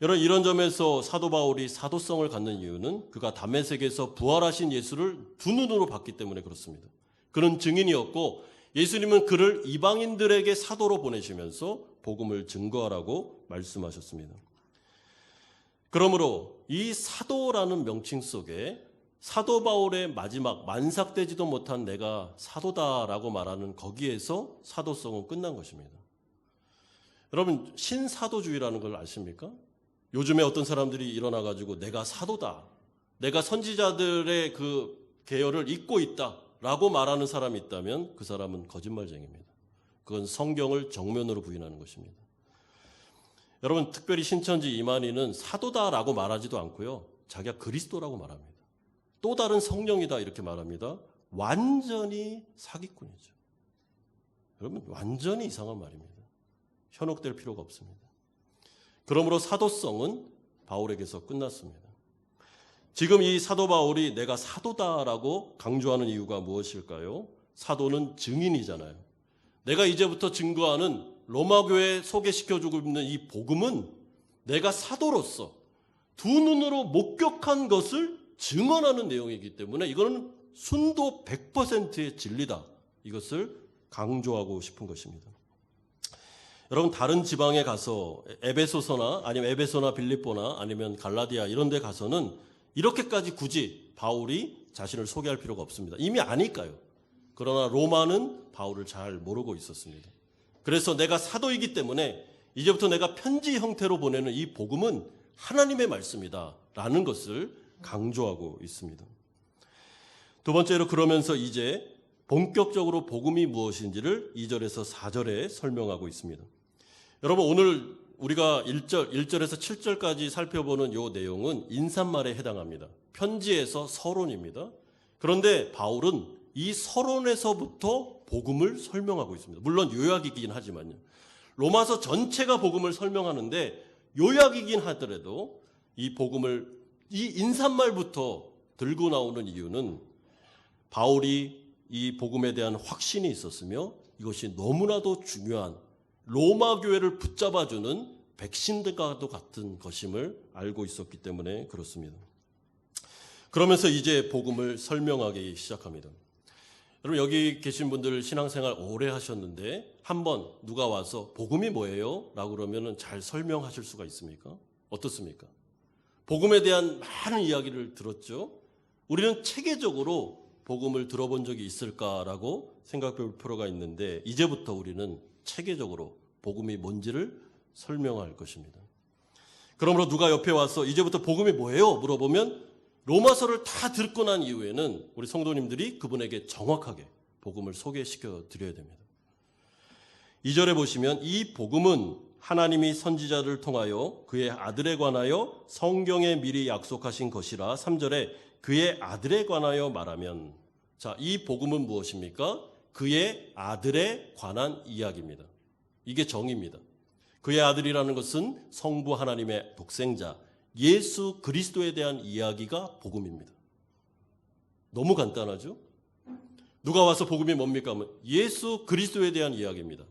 Speaker 1: 여러분, 이런 점에서 사도 바울이 사도성을 갖는 이유는 그가 다메섹에서 부활하신 예수를 두 눈으로 봤기 때문에 그렇습니다. 그는 증인이었고 예수님은 그를 이방인들에게 사도로 보내시면서 복음을 증거하라고 말씀하셨습니다. 그러므로 이 사도라는 명칭 속에 사도 바울의 마지막 만삭되지도 못한 내가 사도다라고 말하는 거기에서 사도성은 끝난 것입니다. 여러분, 신사도주의라는 걸 아십니까? 요즘에 어떤 사람들이 일어나가지고 내가 사도다, 내가 선지자들의 그 계열을 잇고 있다라고 말하는 사람이 있다면 그 사람은 거짓말쟁이입니다. 그건 성경을 정면으로 부인하는 것입니다. 여러분, 특별히 신천지 이만희는 사도다라고 말하지도 않고요, 자기가 그리스도라고 말합니다. 또 다른 성령이다 이렇게 말합니다. 완전히 사기꾼이죠. 여러분, 완전히 이상한 말입니다. 현혹될 필요가 없습니다. 그러므로 사도성은 바울에게서 끝났습니다. 지금 이 사도 바울이 내가 사도다라고 강조하는 이유가 무엇일까요? 사도는 증인이잖아요. 내가 이제부터 증거하는 로마 교회에 소개시켜주고 있는 이 복음은 내가 사도로서 두 눈으로 목격한 것을 증언하는 내용이기 때문에 이거는 순도 100%의 진리다. 이것을 강조하고 싶은 것입니다. 여러분, 다른 지방에 가서 에베소서나 아니면 에베소나 빌립보나 아니면 갈라디아 이런 데 가서는 이렇게까지 굳이 바울이 자신을 소개할 필요가 없습니다. 이미 아니까요. 그러나 로마는 바울을 잘 모르고 있었습니다. 그래서 내가 사도이기 때문에 이제부터 내가 편지 형태로 보내는 이 복음은 하나님의 말씀이다 라는 것을 강조하고 있습니다. 두 번째로, 그러면서 이제 본격적으로 복음이 무엇인지를 2절에서 4절에 설명하고 있습니다. 여러분, 오늘 우리가 1절에서 7절까지 살펴보는 이 내용은 인사말에 해당합니다. 편지에서 서론입니다. 그런데 바울은 이 서론에서부터 복음을 설명하고 있습니다. 물론 요약이긴 하지만요. 로마서 전체가 복음을 설명하는데 요약이긴 하더라도 이 복음을 이 인사말부터 들고 나오는 이유는 바울이 이 복음에 대한 확신이 있었으며 이것이 너무나도 중요한 로마 교회를 붙잡아주는 백신들과도 같은 것임을 알고 있었기 때문에 그렇습니다. 그러면서 이제 복음을 설명하기 시작합니다. 여러분, 여기 계신 분들 신앙생활 오래 하셨는데 한번 누가 와서 복음이 뭐예요? 라고 그러면 잘 설명하실 수가 있습니까? 어떻습니까? 복음에 대한 많은 이야기를 들었죠. 우리는 체계적으로 복음을 들어본 적이 있을까라고 생각해 볼 필요가 있는데 이제부터 우리는 체계적으로 복음이 뭔지를 설명할 것입니다. 그러므로 누가 옆에 와서 이제부터 복음이 뭐예요? 물어보면 로마서를 다 듣고 난 이후에는 우리 성도님들이 그분에게 정확하게 복음을 소개시켜 드려야 됩니다. 2절에 보시면 이 복음은 하나님이 선지자를 통하여 그의 아들에 관하여 성경에 미리 약속하신 것이라 3절에 그의 아들에 관하여 말하면, 자, 이 복음은 무엇입니까? 그의 아들에 관한 이야기입니다. 이게 정의입니다. 그의 아들이라는 것은 성부 하나님의 독생자 예수 그리스도에 대한 이야기가 복음입니다. 너무 간단하죠? 누가 와서 복음이 뭡니까? 하면 예수 그리스도에 대한 이야기입니다.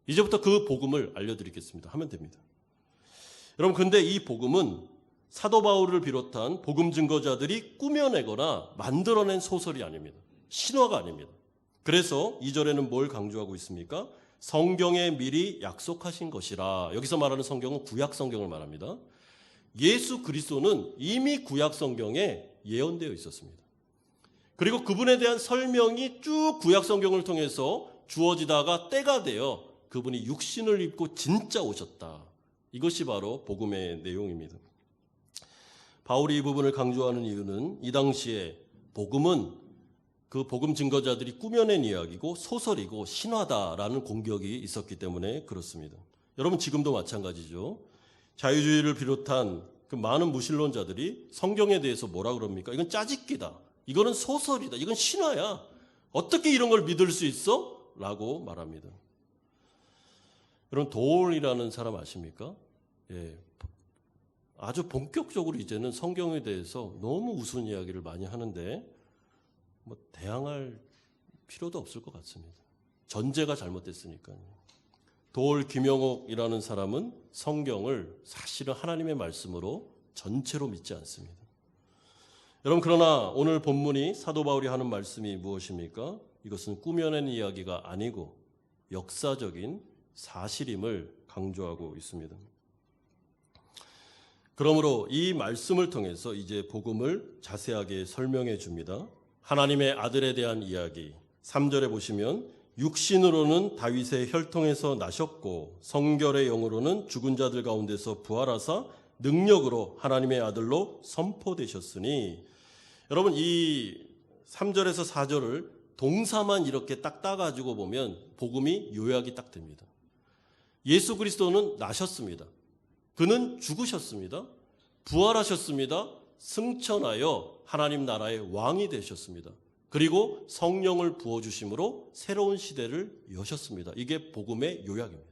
Speaker 1: 이제부터 그 복음을 알려드리겠습니다. 하면 됩니다. 여러분, 근데 이 복음은 사도 바울을 비롯한 복음 증거자들이 꾸며내거나 만들어낸 소설이 아닙니다. 신화가 아닙니다. 그래서 2절에는 뭘 강조하고 있습니까? 성경에 미리 약속하신 것이라. 여기서 말하는 성경은 구약 성경을 말합니다. 예수 그리스도는 이미 구약 성경에 예언되어 있었습니다. 그리고 그분에 대한 설명이 쭉 구약 성경을 통해서 주어지다가 때가 되어 그분이 육신을 입고 진짜 오셨다. 이것이 바로 복음의 내용입니다. 바울이 이 부분을 강조하는 이유는 이 당시에 복음은 그 복음 증거자들이 꾸며낸 이야기고 소설이고 신화다라는 공격이 있었기 때문에 그렇습니다. 여러분, 지금도 마찬가지죠. 자유주의를 비롯한 그 많은 무신론자들이 성경에 대해서 뭐라 그럽니까? 이건 짜집기다. 이거는 소설이다. 이건 신화야. 어떻게 이런 걸 믿을 수 있어? 라고 말합니다. 여러분, 도올이라는 사람 아십니까? 예. 아주 본격적으로 이제는 성경에 대해서 너무 우스운 이야기를 많이 하는데 뭐 대항할 필요도 없을 것 같습니다. 전제가 잘못됐으니까요. 도올 김영옥이라는 사람은 성경을 사실은 하나님의 말씀으로 전체로 믿지 않습니다. 여러분, 그러나 오늘 본문이 사도 바울이 하는 말씀이 무엇입니까? 이것은 꾸며낸 이야기가 아니고 역사적인 사실임을 강조하고 있습니다. 그러므로 이 말씀을 통해서 이제 복음을 자세하게 설명해 줍니다. 하나님의 아들에 대한 이야기 3절에 보시면 육신으로는 다윗의 혈통에서 나셨고 성결의 영으로는 죽은 자들 가운데서 부활하사 능력으로 하나님의 아들로 선포되셨으니, 여러분, 이 3절에서 4절을 동사만 이렇게 딱 따가지고 보면 복음이 요약이 딱 됩니다. 예수 그리스도는 나셨습니다. 그는 죽으셨습니다. 부활하셨습니다. 승천하여 하나님 나라의 왕이 되셨습니다. 그리고 성령을 부어주심으로 새로운 시대를 여셨습니다. 이게 복음의 요약입니다.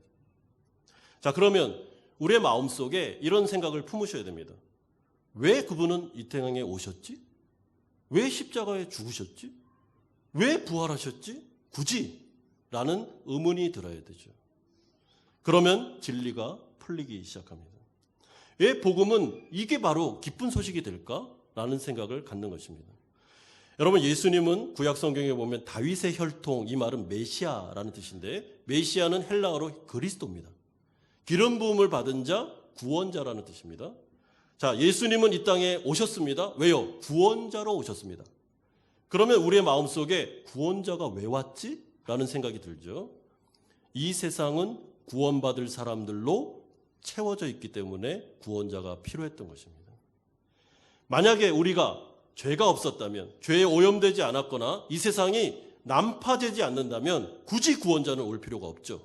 Speaker 1: 자, 그러면 우리의 마음속에 이런 생각을 품으셔야 됩니다. 왜 그분은 이 땅에 오셨지? 왜 십자가에 죽으셨지? 왜 부활하셨지? 굳이 라는 의문이 들어야 되죠. 그러면 진리가 풀리기 시작합니다. 왜 복음은 이게 바로 기쁜 소식이 될까? 라는 생각을 갖는 것입니다. 여러분, 예수님은 구약 성경에 보면 다윗의 혈통, 이 말은 메시아라는 뜻인데, 메시아는 헬라어로 그리스도입니다. 기름 부음을 받은 자, 구원자라는 뜻입니다. 자, 예수님은 이 땅에 오셨습니다. 왜요? 구원자로 오셨습니다. 그러면 우리의 마음속에 구원자가 왜 왔지? 라는 생각이 들죠. 이 세상은 구원받을 사람들로 채워져 있기 때문에 구원자가 필요했던 것입니다. 만약에 우리가 죄가 없었다면, 죄에 오염되지 않았거나 이 세상이 난파되지 않는다면 굳이 구원자는 올 필요가 없죠.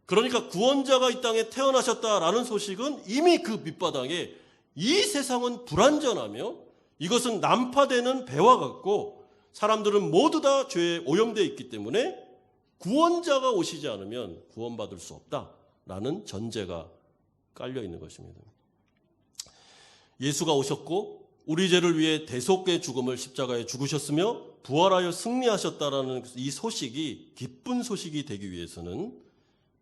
Speaker 1: 그러니까 구원자가 이 땅에 태어나셨다라는 소식은 이미 그 밑바닥에 이 세상은 불완전하며 이것은 난파되는 배와 같고 사람들은 모두 다 죄에 오염되어 있기 때문에 구원자가 오시지 않으면 구원받을 수 없다라는 전제가 깔려 있는 것입니다. 예수가 오셨고 우리 죄를 위해 대속의 죽음을 십자가에 죽으셨으며 부활하여 승리하셨다라는 이 소식이 기쁜 소식이 되기 위해서는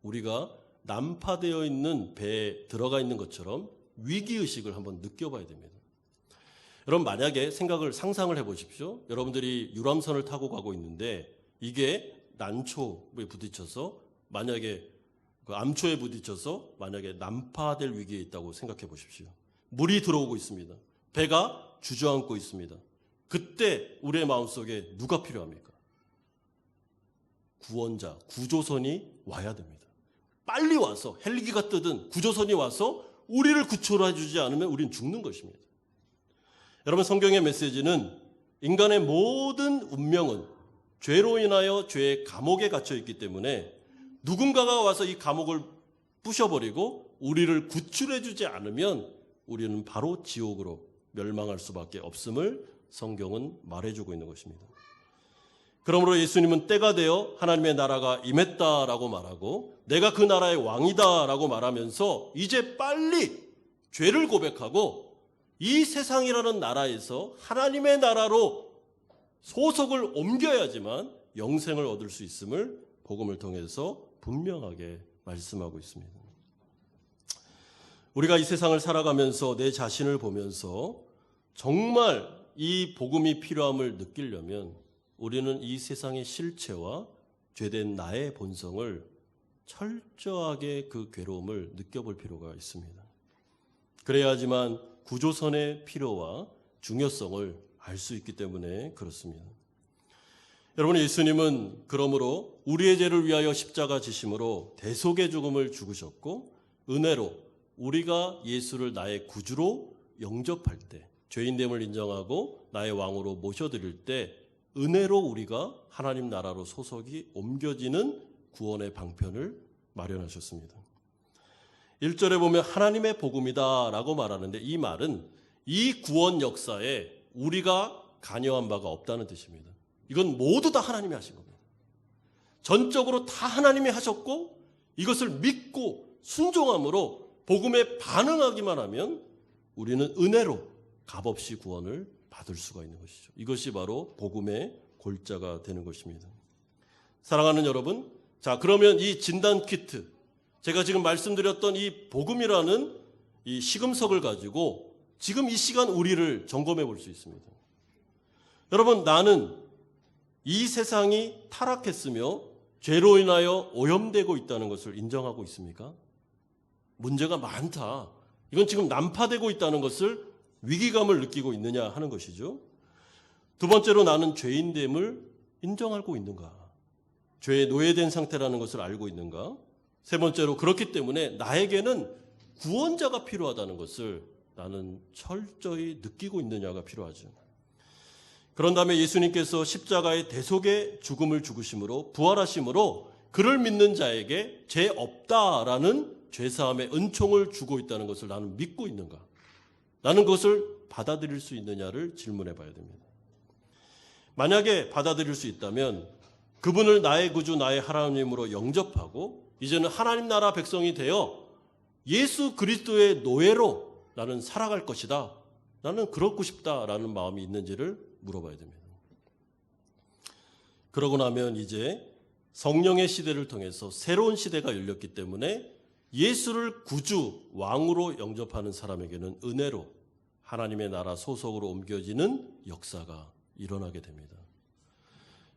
Speaker 1: 우리가 난파되어 있는 배에 들어가 있는 것처럼 위기의식을 한번 느껴봐야 됩니다. 여러분, 만약에 상상을 해보십시오. 여러분들이 유람선을 타고 가고 있는데 이게 난초에 부딪혀서 만약에 그 암초에 부딪혀서 만약에 난파될 위기에 있다고 생각해 보십시오. 물이 들어오고 있습니다. 배가 주저앉고 있습니다. 그때 우리의 마음속에 누가 필요합니까? 구원자, 구조선이 와야 됩니다. 빨리 와서 헬기가 뜨든 구조선이 와서 우리를 구출해 주지 않으면 우리는 죽는 것입니다. 여러분, 성경의 메시지는 인간의 모든 운명은 죄로 인하여 죄의 감옥에 갇혀 있기 때문에 누군가가 와서 이 감옥을 부셔버리고 우리를 구출해 주지 않으면 우리는 바로 지옥으로 멸망할 수밖에 없음을 성경은 말해주고 있는 것입니다. 그러므로 예수님은 때가 되어 하나님의 나라가 임했다라고 말하고 내가 그 나라의 왕이다라고 말하면서 이제 빨리 죄를 고백하고 이 세상이라는 나라에서 하나님의 나라로 소속을 옮겨야지만 영생을 얻을 수 있음을 복음을 통해서 분명하게 말씀하고 있습니다. 우리가 이 세상을 살아가면서 내 자신을 보면서 정말 이 복음이 필요함을 느끼려면 우리는 이 세상의 실체와 죄된 나의 본성을 철저하게 그 괴로움을 느껴볼 필요가 있습니다. 그래야지만 구조선의 필요와 중요성을 알 수 있기 때문에 그렇습니다. 여러분, 예수님은 그러므로 우리의 죄를 위하여 십자가 지심으로 대속의 죽음을 죽으셨고 은혜로 우리가 예수를 나의 구주로 영접할 때, 죄인됨을 인정하고 나의 왕으로 모셔드릴 때 은혜로 우리가 하나님 나라로 소속이 옮겨지는 구원의 방편을 마련하셨습니다. 1절에 보면 하나님의 복음이다 라고 말하는데 이 말은 이 구원 역사에 우리가 관여한 바가 없다는 뜻입니다. 이건 모두 다 하나님이 하신 겁니다. 전적으로 다 하나님이 하셨고 이것을 믿고 순종함으로 복음에 반응하기만 하면 우리는 은혜로 값없이 구원을 받을 수가 있는 것이죠. 이것이 바로 복음의 골자가 되는 것입니다. 사랑하는 여러분, 자, 그러면 이 진단 키트, 제가 지금 말씀드렸던 이 복음이라는 이 시금석을 가지고 지금 이 시간 우리를 점검해 볼 수 있습니다. 여러분, 나는 이 세상이 타락했으며 죄로 인하여 오염되고 있다는 것을 인정하고 있습니까? 문제가 많다. 이건 지금 난파되고 있다는 것을 위기감을 느끼고 있느냐 하는 것이죠. 두 번째로 나는 죄인됨을 인정하고 있는가? 죄에 노예된 상태라는 것을 알고 있는가? 세 번째로 그렇기 때문에 나에게는 구원자가 필요하다는 것을 나는 철저히 느끼고 있느냐가 필요하죠. 그런 다음에 예수님께서 십자가의 대속의 죽음을 죽으심으로 부활하심으로 그를 믿는 자에게 죄 없다라는 죄사함의 은총을 주고 있다는 것을 나는 믿고 있는가? 나는 그것을 받아들일 수 있느냐를 질문해 봐야 됩니다. 만약에 받아들일 수 있다면 그분을 나의 구주, 나의 하나님으로 영접하고 이제는 하나님 나라 백성이 되어 예수 그리스도의 노예로 나는 살아갈 것이다. 나는 그렇고 싶다라는 마음이 있는지를 물어봐야 됩니다. 그러고 나면 이제 성령의 시대를 통해서 새로운 시대가 열렸기 때문에 예수를 구주, 왕으로 영접하는 사람에게는 은혜로 하나님의 나라 소속으로 옮겨지는 역사가 일어나게 됩니다.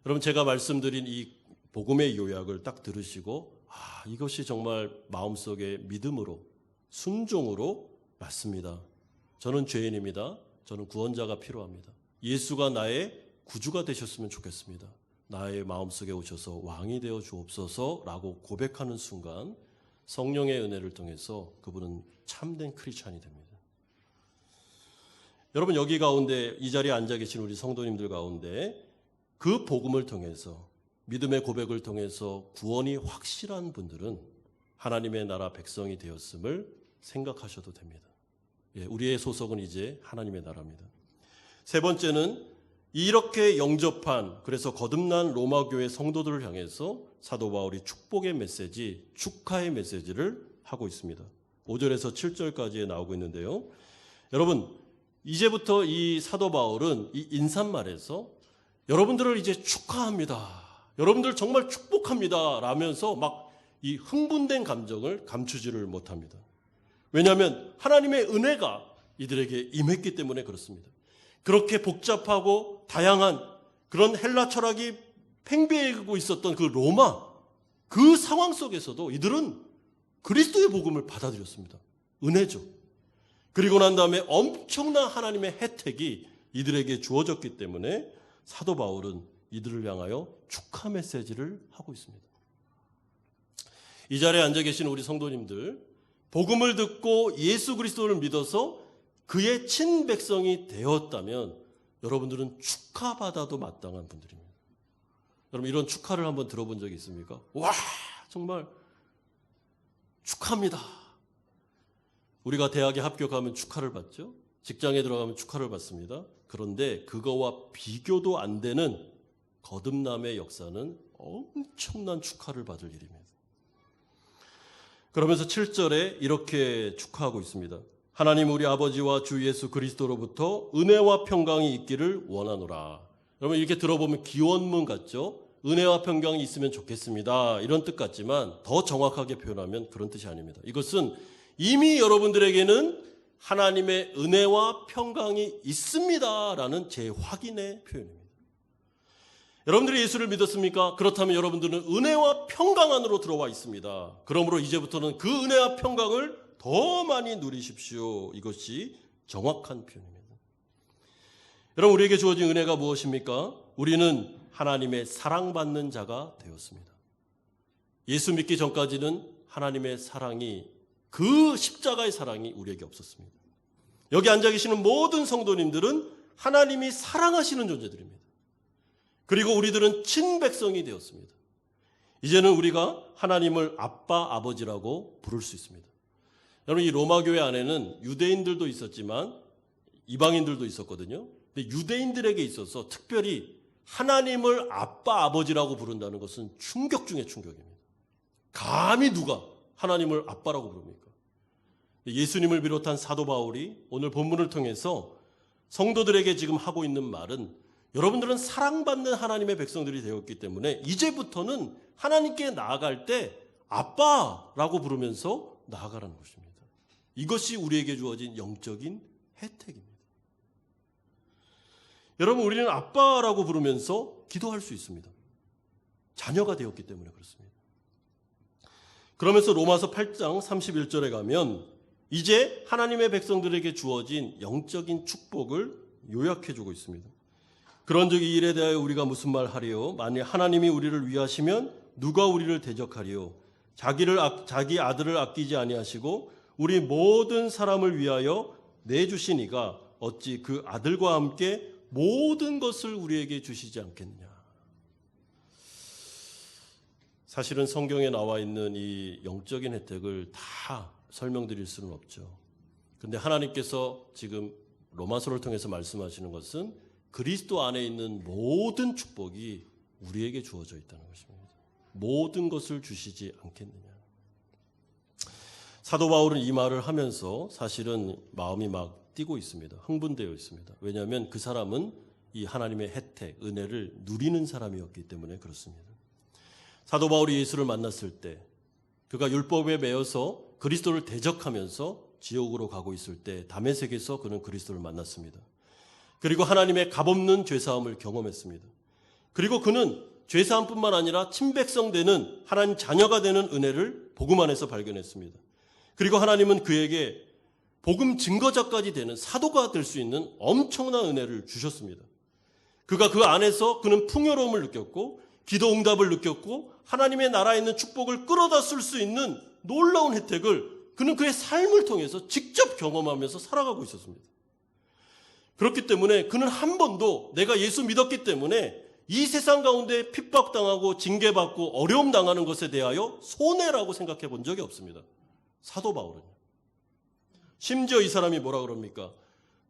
Speaker 1: 여러분, 제가 말씀드린 이 복음의 요약을 딱 들으시고 이것이 정말 마음속에 믿음으로 순종으로 맞습니다. 저는 죄인입니다. 저는 구원자가 필요합니다. 예수가 나의 구주가 되셨으면 좋겠습니다. 나의 마음속에 오셔서 왕이 되어 주옵소서라고 고백하는 순간 성령의 은혜를 통해서 그분은 참된 크리스찬이 됩니다. 여러분, 여기 가운데 이 자리에 앉아 계신 우리 성도님들 가운데 그 복음을 통해서 믿음의 고백을 통해서 구원이 확실한 분들은 하나님의 나라 백성이 되었음을 생각하셔도 됩니다. 우리의 소속은 이제 하나님의 나라입니다. 세 번째는 이렇게 영접한, 그래서 거듭난 로마 교회 성도들을 향해서 사도 바울이 축복의 메시지, 축하의 메시지를 하고 있습니다. 5절에서 7절까지 나오고 있는데요. 여러분, 이제부터 이 사도 바울은 이 인사말에서 여러분들을 이제 축하합니다, 여러분들 정말 축복합니다 라면서 막 이 흥분된 감정을 감추지를 못합니다. 왜냐하면 하나님의 은혜가 이들에게 임했기 때문에 그렇습니다. 그렇게 복잡하고 다양한 그런 헬라 철학이 팽배해지고 있었던 그 로마, 그 상황 속에서도 이들은 그리스도의 복음을 받아들였습니다. 은혜죠. 그리고 난 다음에 엄청난 하나님의 혜택이 이들에게 주어졌기 때문에 사도 바울은 이들을 향하여 축하 메시지를 하고 있습니다. 이 자리에 앉아 계신 우리 성도님들, 복음을 듣고 예수 그리스도를 믿어서 그의 친백성이 되었다면 여러분들은 축하받아도 마땅한 분들입니다. 여러분, 이런 축하를 한번 들어본 적이 있습니까? 와, 정말 축하합니다. 우리가 대학에 합격하면 축하를 받죠. 직장에 들어가면 축하를 받습니다. 그런데 그거와 비교도 안 되는 거듭남의 역사는 엄청난 축하를 받을 일입니다. 그러면서 7절에 이렇게 축하하고 있습니다. 하나님 우리 아버지와 주 예수 그리스도로부터 은혜와 평강이 있기를 원하노라. 여러분, 이렇게 들어보면 기원문 같죠? 은혜와 평강이 있으면 좋겠습니다, 이런 뜻 같지만 더 정확하게 표현하면 그런 뜻이 아닙니다. 이것은 이미 여러분들에게는 하나님의 은혜와 평강이 있습니다라는 재확인의 표현입니다. 여러분들이 예수를 믿었습니까? 그렇다면 여러분들은 은혜와 평강 안으로 들어와 있습니다. 그러므로 이제부터는 그 은혜와 평강을 더 많이 누리십시오. 이것이 정확한 표현입니다. 여러분, 우리에게 주어진 은혜가 무엇입니까? 우리는 하나님의 사랑받는 자가 되었습니다. 예수 믿기 전까지는 하나님의 사랑이, 그 십자가의 사랑이 우리에게 없었습니다. 여기 앉아 계시는 모든 성도님들은 하나님이 사랑하시는 존재들입니다. 그리고 우리들은 친백성이 되었습니다. 이제는 우리가 하나님을 아빠, 아버지라고 부를 수 있습니다. 여러분, 이 로마 교회 안에는 유대인들도 있었지만 이방인들도 있었거든요. 근데 유대인들에게 있어서 특별히 하나님을 아빠, 아버지라고 부른다는 것은 충격 중에 충격입니다. 감히 누가 하나님을 아빠라고 부릅니까? 예수님을 비롯한 사도 바울이 오늘 본문을 통해서 성도들에게 지금 하고 있는 말은, 여러분들은 사랑받는 하나님의 백성들이 되었기 때문에 이제부터는 하나님께 나아갈 때 아빠라고 부르면서 나아가라는 것입니다. 이것이 우리에게 주어진 영적인 혜택입니다. 여러분, 우리는 아빠라고 부르면서 기도할 수 있습니다. 자녀가 되었기 때문에 그렇습니다. 그러면서 로마서 8장 31절에 가면 이제 하나님의 백성들에게 주어진 영적인 축복을 요약해주고 있습니다. 그런즉 이 일에 대하여 우리가 무슨 말 하리요? 만일 하나님이 우리를 위하시면 누가 우리를 대적하리요? 자기 아들을 아끼지 아니하시고 우리 모든 사람을 위하여 내주시니가 어찌 그 아들과 함께 모든 것을 우리에게 주시지 않겠느냐. 사실은 성경에 나와 있는 이 영적인 혜택을 다 설명드릴 수는 없죠. 그런데 하나님께서 지금 로마서를 통해서 말씀하시는 것은 그리스도 안에 있는 모든 축복이 우리에게 주어져 있다는 것입니다. 모든 것을 주시지 않겠느냐. 사도 바울은 이 말을 하면서 사실은 마음이 막 뛰고 있습니다. 흥분되어 있습니다. 왜냐하면 그 사람은 이 하나님의 혜택, 은혜를 누리는 사람이었기 때문에 그렇습니다. 사도 바울이 예수를 만났을 때 그가 율법에 매여서 그리스도를 대적하면서 지옥으로 가고 있을 때 다메섹에서 그는 그리스도를 만났습니다. 그리고 하나님의 값없는 죄사함을 경험했습니다. 그리고 그는 죄사함뿐만 아니라 친백성 되는 하나님 자녀가 되는 은혜를 복음 안에서 발견했습니다. 그리고 하나님은 그에게 복음 증거자까지 되는 사도가 될 수 있는 엄청난 은혜를 주셨습니다. 그가 그 안에서 그는 풍요로움을 느꼈고 기도 응답을 느꼈고 하나님의 나라에 있는 축복을 끌어다 쓸 수 있는 놀라운 혜택을 그는 그의 삶을 통해서 직접 경험하면서 살아가고 있었습니다. 그렇기 때문에 그는 한 번도 내가 예수 믿었기 때문에 이 세상 가운데 핍박당하고 징계받고 어려움 당하는 것에 대하여 손해라고 생각해 본 적이 없습니다. 사도 바울은요. 심지어 이 사람이 뭐라 그럽니까?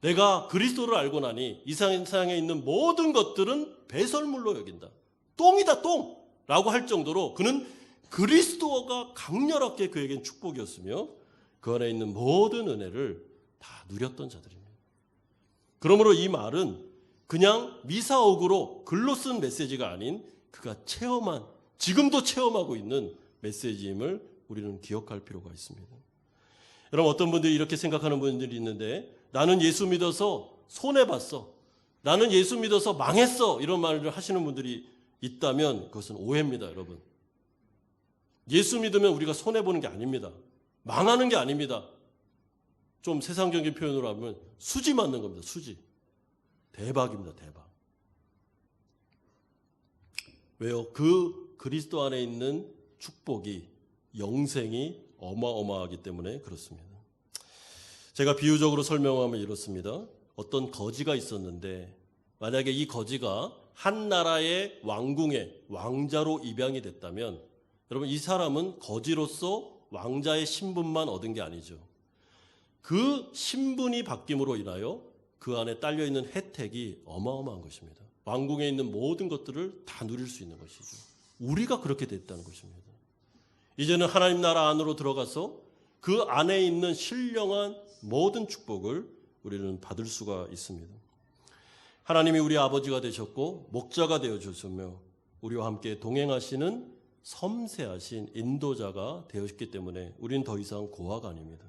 Speaker 1: 내가 그리스도를 알고 나니 이 세상에 있는 모든 것들은 배설물로 여긴다. 똥이다 똥! 라고 할 정도로 그는 그리스도가 강렬하게 그에겐 축복이었으며 그 안에 있는 모든 은혜를 다 누렸던 자들입니다. 그러므로 이 말은 그냥 미사옥으로 글로 쓴 메시지가 아닌 그가 체험한, 지금도 체험하고 있는 메시지임을 우리는 기억할 필요가 있습니다. 여러분, 어떤 분들이 이렇게 생각하는 분들이 있는데 나는 예수 믿어서 손해봤어, 나는 예수 믿어서 망했어, 이런 말을 하시는 분들이 있다면 그것은 오해입니다. 여러분, 예수 믿으면 우리가 손해보는 게 아닙니다. 망하는 게 아닙니다. 좀 세상적인 표현으로 하면 수지 맞는 겁니다. 수지. 대박입니다. 대박. 왜요? 그 그리스도 안에 있는 축복이, 영생이 어마어마하기 때문에 그렇습니다. 제가 비유적으로 설명하면 이렇습니다. 어떤 거지가 있었는데 만약에 이 거지가 한 나라의 왕궁의 왕자로 입양이 됐다면 여러분, 이 사람은 거지로서 왕자의 신분만 얻은 게 아니죠. 그 신분이 바뀜으로 인하여 그 안에 딸려있는 혜택이 어마어마한 것입니다. 왕궁에 있는 모든 것들을 다 누릴 수 있는 것이죠. 우리가 그렇게 됐다는 것입니다. 이제는 하나님 나라 안으로 들어가서 그 안에 있는 신령한 모든 축복을 우리는 받을 수가 있습니다. 하나님이 우리 아버지가 되셨고 목자가 되어주셨으며 우리와 함께 동행하시는 섬세하신 인도자가 되었기 때문에 우리는 더 이상 고아가 아닙니다.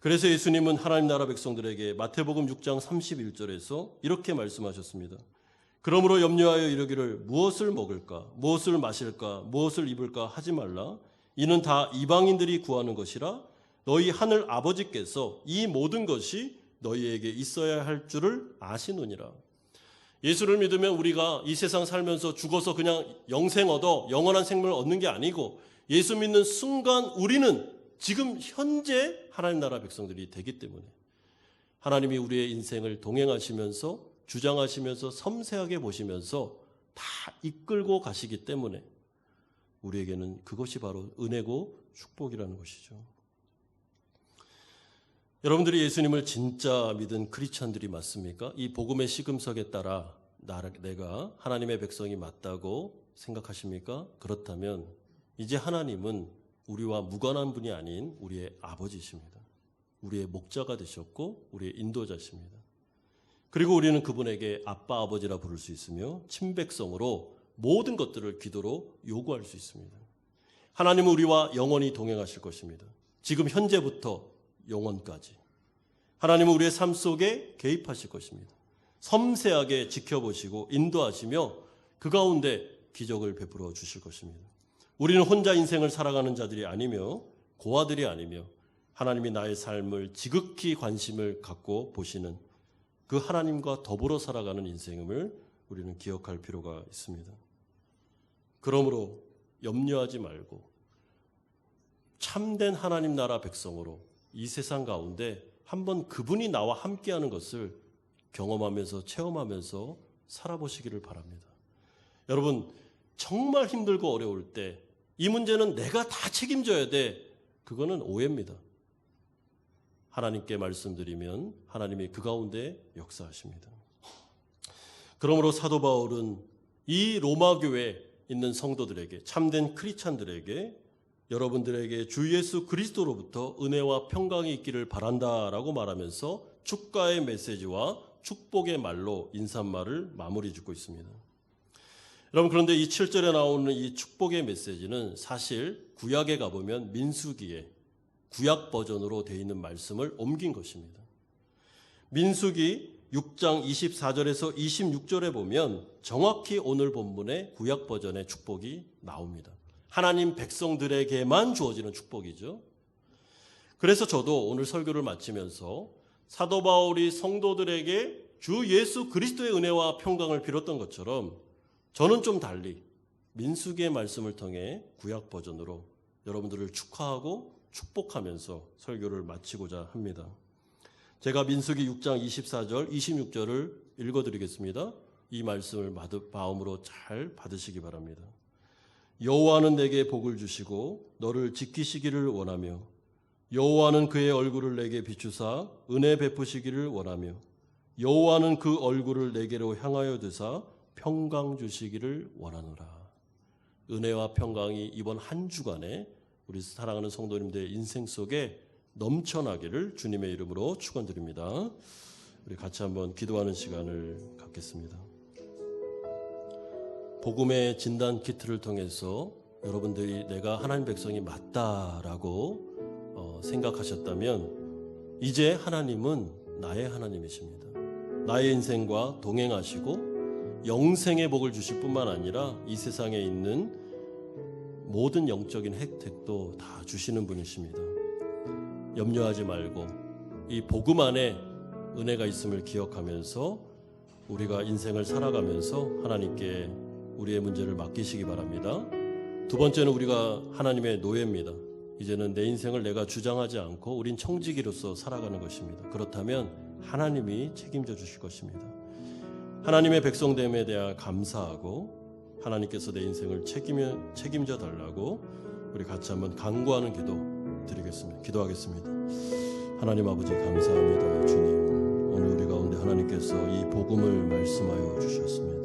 Speaker 1: 그래서 예수님은 하나님 나라 백성들에게 마태복음 6장 31절에서 이렇게 말씀하셨습니다. 그러므로 염려하여 이르기를 무엇을 먹을까, 무엇을 마실까, 무엇을 입을까 하지 말라. 이는 다 이방인들이 구하는 것이라. 너희 하늘 아버지께서 이 모든 것이 너희에게 있어야 할 줄을 아시느니라. 예수를 믿으면 우리가 이 세상 살면서 죽어서 그냥 영생 얻어 영원한 생명을 얻는 게 아니고 예수 믿는 순간 우리는 지금 현재 하나님 나라 백성들이 되기 때문에 하나님이 우리의 인생을 동행하시면서 주장하시면서 섬세하게 보시면서 다 이끌고 가시기 때문에 우리에게는 그것이 바로 은혜고 축복이라는 것이죠. 여러분들이 예수님을 진짜 믿은 크리스찬들이 맞습니까? 이 복음의 시금석에 따라 내가 하나님의 백성이 맞다고 생각하십니까? 그렇다면 이제 하나님은 우리와 무관한 분이 아닌 우리의 아버지십니다. 우리의 목자가 되셨고 우리의 인도자십니다. 그리고 우리는 그분에게 아빠 아버지라 부를 수 있으며 친백성으로 모든 것들을 기도로 요구할 수 있습니다. 하나님은 우리와 영원히 동행하실 것입니다. 지금 현재부터 영원까지 하나님은 우리의 삶 속에 개입하실 것입니다. 섬세하게 지켜보시고 인도하시며 그 가운데 기적을 베풀어 주실 것입니다. 우리는 혼자 인생을 살아가는 자들이 아니며 고아들이 아니며 하나님이 나의 삶을 지극히 관심을 갖고 보시는 그 하나님과 더불어 살아가는 인생임을 우리는 기억할 필요가 있습니다. 그러므로 염려하지 말고 참된 하나님 나라 백성으로 이 세상 가운데 한번 그분이 나와 함께하는 것을 경험하면서 체험하면서 살아보시기를 바랍니다. 여러분, 정말 힘들고 어려울 때 이 문제는 내가 다 책임져야 돼. 그거는 오해입니다. 하나님께 말씀드리면 하나님이 그 가운데 역사하십니다. 그러므로 사도 바울은 이 로마 교회에 있는 성도들에게, 참된 크리스찬들에게 여러분들에게 주 예수 그리스도로부터 은혜와 평강이 있기를 바란다라고 말하면서 축가의 메시지와 축복의 말로 인사말을 마무리 짓고 있습니다. 여러분, 그런데 이 7절에 나오는 이 축복의 메시지는 사실 구약에 가보면 민수기에 구약 버전으로 되어 있는 말씀을 옮긴 것입니다. 민수기 6장 24절에서 26절에 보면 정확히 오늘 본문의 구약 버전의 축복이 나옵니다. 하나님 백성들에게만 주어지는 축복이죠. 그래서 저도 오늘 설교를 마치면서 사도 바울이 성도들에게 주 예수 그리스도의 은혜와 평강을 빌었던 것처럼 저는 좀 달리 민수기의 말씀을 통해 구약 버전으로 여러분들을 축하하고 축복하면서 설교를 마치고자 합니다. 제가 민수기 6장 24절, 26절을 읽어드리겠습니다. 이 말씀을 마음으로 잘 받으시기 바랍니다. 여호와는 내게 복을 주시고 너를 지키시기를 원하며 여호와는 그의 얼굴을 내게 비추사 은혜 베푸시기를 원하며 여호와는 그 얼굴을 내게로 향하여 드사 평강 주시기를 원하노라. 은혜와 평강이 이번 한 주간에 우리 사랑하는 성도님들의 인생 속에 넘쳐나기를 주님의 이름으로 축원드립니다. 우리 같이 한번 기도하는 시간을 갖겠습니다. 복음의 진단 키트를 통해서 여러분들이 내가 하나님 백성이 맞다라고 생각하셨다면 이제 하나님은 나의 하나님이십니다. 나의 인생과 동행하시고 영생의 복을 주실 뿐만 아니라 이 세상에 있는 모든 영적인 혜택도 다 주시는 분이십니다. 염려하지 말고 이 복음 안에 은혜가 있음을 기억하면서 우리가 인생을 살아가면서 하나님께 우리의 문제를 맡기시기 바랍니다. 두 번째는 우리가 하나님의 노예입니다. 이제는 내 인생을 내가 주장하지 않고 우린 청지기로서 살아가는 것입니다. 그렇다면 하나님이 책임져 주실 것입니다. 하나님의 백성됨에 대해 감사하고 하나님께서 내 인생을 책임져 달라고 우리 같이 한번 간구하는 기도 드리겠습니다. 기도하겠습니다. 하나님 아버지 감사합니다. 주님, 오늘 우리 가운데 하나님께서 이 복음을 말씀하여 주셨습니다.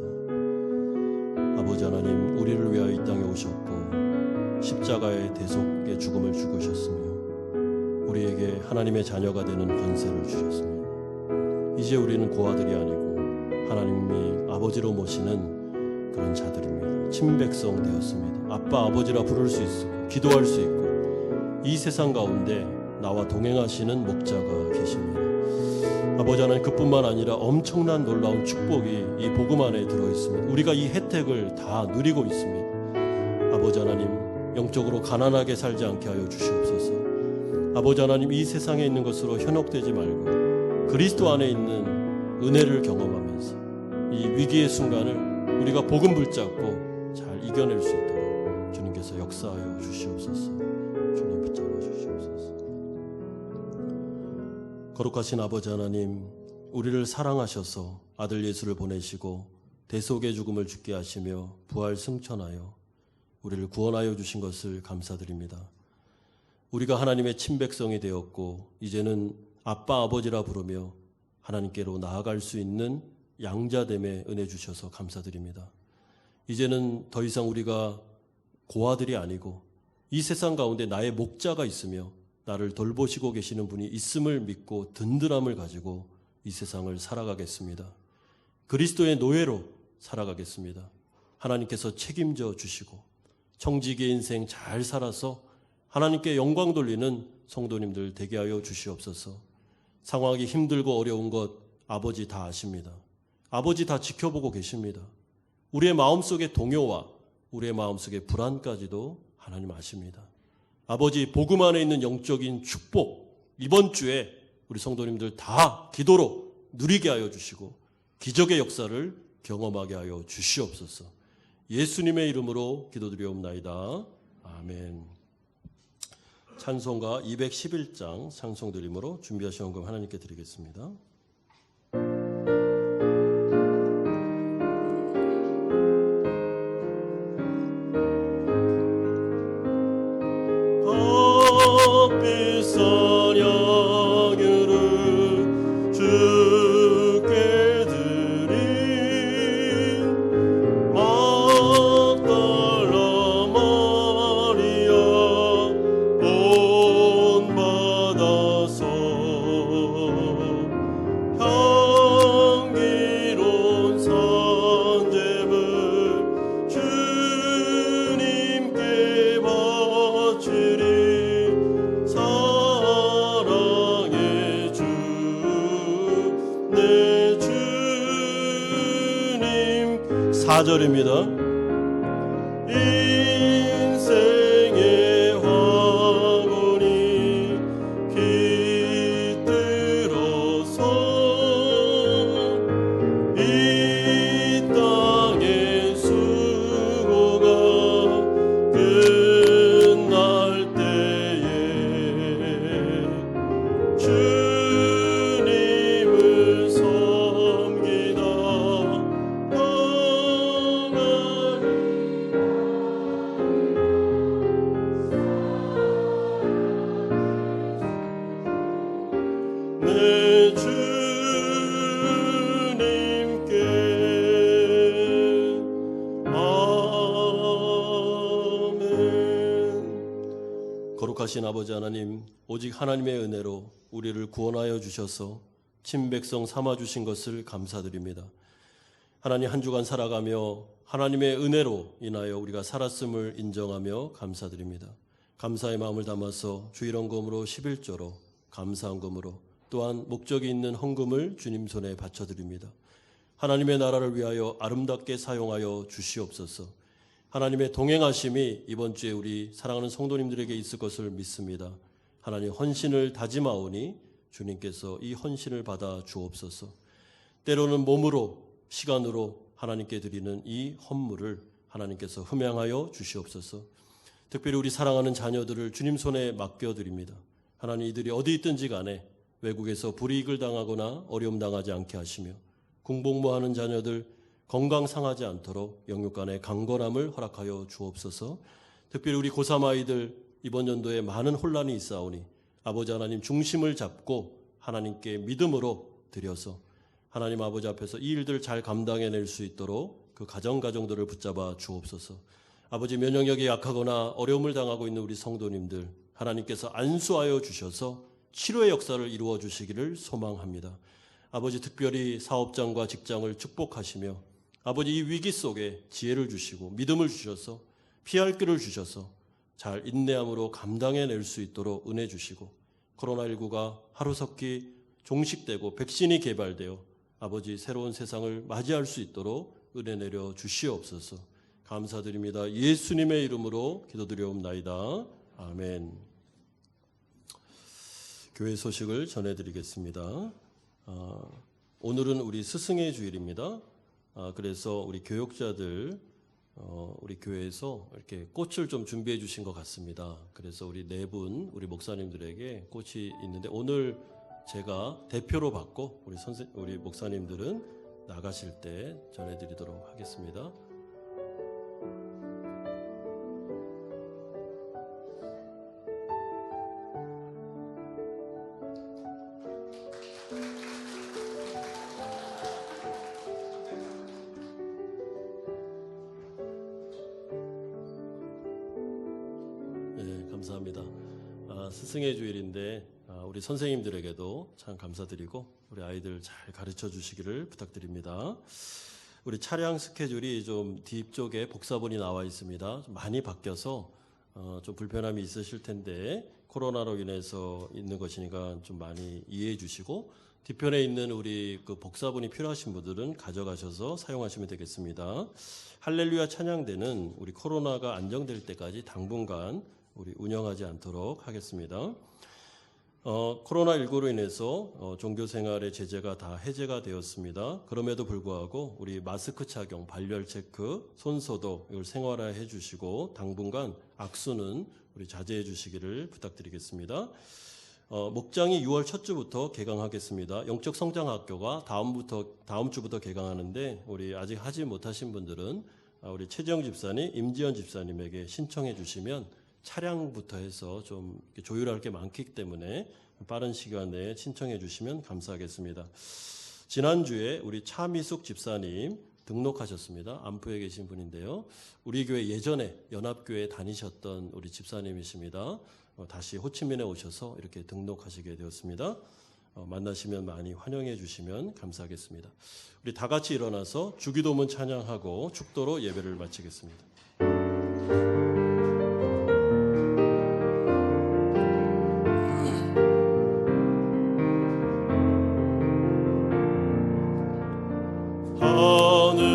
Speaker 1: 아버지 하나님, 우리를 위하여 이 땅에 오셨고 십자가의 대속의 죽음을 죽으셨으며 우리에게 하나님의 자녀가 되는 권세를 주셨습니다. 이제 우리는 고아들이 아니고 하나님이 아버지로 모시는 그런 자들입니다. 친백성 되었습니다. 아빠 아버지라 부를 수 있고 기도할 수 있고 이 세상 가운데 나와 동행하시는 목자가 계십니다. 아버지 하나님, 그뿐만 아니라 엄청난 놀라운 축복이 이 복음 안에 들어있습니다. 우리가 이 혜택을 다 누리고 있습니다. 아버지 하나님, 영적으로 가난하게 살지 않게 하여 주시옵소서. 아버지 하나님, 이 세상에 있는 것으로 현혹되지 말고 그리스도 안에 있는 은혜를 경험하면서 이 위기의 순간을 우리가 복음 붙잡고 잘 이겨낼 수 있도록 주님께서 역사하여 주시옵소서. 주님 붙잡아 주시옵소서. 거룩하신 아버지 하나님, 우리를 사랑하셔서 아들 예수를 보내시고 대속의 죽음을 죽게 하시며 부활 승천하여 우리를 구원하여 주신 것을 감사드립니다. 우리가 하나님의 친백성이 되었고 이제는 아빠 아버지라 부르며 하나님께로 나아갈 수 있는 양자됨의 은혜 주셔서 감사드립니다. 이제는 더 이상 우리가 고아들이 아니고 이 세상 가운데 나의 목자가 있으며 나를 돌보시고 계시는 분이 있음을 믿고 든든함을 가지고 이 세상을 살아가겠습니다. 그리스도의 노예로 살아가겠습니다. 하나님께서 책임져 주시고 청지기의 인생 잘 살아서 하나님께 영광 돌리는 성도님들 되게 하여 주시옵소서. 상황이 힘들고 어려운 것 아버지 다 아십니다. 아버지 다 지켜보고 계십니다. 우리의 마음속의 동요와 우리의 마음속의 불안까지도 하나님 아십니다. 아버지, 복음 안에 있는 영적인 축복 이번 주에 우리 성도님들 다 기도로 누리게 하여 주시고 기적의 역사를 경험하게 하여 주시옵소서. 예수님의 이름으로 기도드리옵나이다. 아멘. 찬송가 211장 찬송 드림으로 준비하신 헌금 하나님께 드리겠습니다. 값비싼 양유를 주께 드린 막달라 마리아 본받아서 4절입니다. 인생의 황혼이 깃들어서 이 땅의 수고가 끝날 때에 주님을 섬기다 내 주님께 아멘. 거룩하신 아버지 하나님, 오직 하나님의 은혜로 우리를 구원하여 주셔서 친백성 삼아 주신 것을 감사드립니다. 하나님, 한 주간 살아가며 하나님의 은혜로 인하여 우리가 살았음을 인정하며 감사드립니다. 감사의 마음을 담아서 주일헌금으로 11조로 감사헌금으로 또한 목적이 있는 헌금을 주님 손에 바쳐드립니다. 하나님의 나라를 위하여 아름답게 사용하여 주시옵소서. 하나님의 동행하심이 이번 주에 우리 사랑하는 성도님들에게 있을 것을 믿습니다. 하나님, 헌신을 다짐하오니 주님께서 이 헌신을 받아 주옵소서. 때로는 몸으로 시간으로 하나님께 드리는 이 헌물을 하나님께서 흠양하여 주시옵소서. 특별히 우리 사랑하는 자녀들을 주님 손에 맡겨드립니다. 하나님, 이들이 어디 있든지 간에 외국에서 불이익을 당하거나 어려움 당하지 않게 하시며 공복무하는 자녀들 건강 상하지 않도록 영육간의 강건함을 허락하여 주옵소서. 특별히 우리 고3 아이들 이번 연도에 많은 혼란이 있사오니 아버지 하나님 중심을 잡고 하나님께 믿음으로 드려서 하나님 아버지 앞에서 이 일들 잘 감당해낼 수 있도록 그 가정들을 붙잡아 주옵소서. 아버지, 면역력이 약하거나 어려움을 당하고 있는 우리 성도님들 하나님께서 안수하여 주셔서 치료의 역사를 이루어 주시기를 소망합니다. 아버지, 특별히 사업장과 직장을 축복하시며 아버지, 이 위기 속에 지혜를 주시고 믿음을 주셔서 피할 길을 주셔서 잘 인내함으로 감당해낼 수 있도록 은혜 주시고 코로나19가 하루속히 종식되고 백신이 개발되어 아버지 새로운 세상을 맞이할 수 있도록 은혜 내려 주시옵소서. 감사드립니다. 예수님의 이름으로 기도드리옵나이다. 아멘. 교회 소식을 전해드리겠습니다. 오늘은 우리 스승의 주일입니다. 그래서 우리 교육자들 우리 교회에서 이렇게 꽃을 좀 준비해 주신 것 같습니다. 그래서 우리 네 분 우리 목사님들에게 꽃이 있는데 오늘 제가 대표로 받고 우리 목사님들은 나가실 때 전해드리도록 하겠습니다. 네, 감사합니다. 스승의 주일인데 우리 선생님들에게도 참 감사드리고 우리 아이들 잘 가르쳐 주시기를 부탁드립니다. 우리 차량 스케줄이 좀 뒤쪽에 복사본이 나와 있습니다. 좀 많이 바뀌어서 좀 불편함이 있으실 텐데 코로나로 인해서 있는 것이니까 좀 많이 이해해 주시고 뒤편에 있는 우리 그 복사본이 필요하신 분들은 가져가셔서 사용하시면 되겠습니다. 할렐루야 찬양대는 우리 코로나가 안정될 때까지 당분간 우리 운영하지 않도록 하겠습니다. 코로나19로 인해서 종교 생활의 제재가 다 해제가 되었습니다. 그럼에도 불구하고 우리 마스크 착용, 발열 체크, 손 소독 이걸 생활화해 주시고 당분간 악수는 우리 자제해 주시기를 부탁드리겠습니다. 목장이 6월 첫 주부터 개강하겠습니다. 영적 성장학교가 다음 주부터 개강하는데 우리 아직 하지 못하신 분들은 우리 최지영 집사님, 임지연 집사님에게 신청해 주시면 차량부터 해서 좀 조율할 게 많기 때문에 빠른 시간 내에 신청해 주시면 감사하겠습니다. 지난주에 우리 차미숙 집사님 등록하셨습니다. 안포에 계신 분인데요. 우리 교회 예전에 연합교회 다니셨던 우리 집사님이십니다. 다시 호치민에 오셔서 이렇게 등록하시게 되었습니다. 만나시면 많이 환영해 주시면 감사하겠습니다. 우리 다 같이 일어나서 주기도문 찬양하고 축도로 예배를 마치겠습니다. 하늘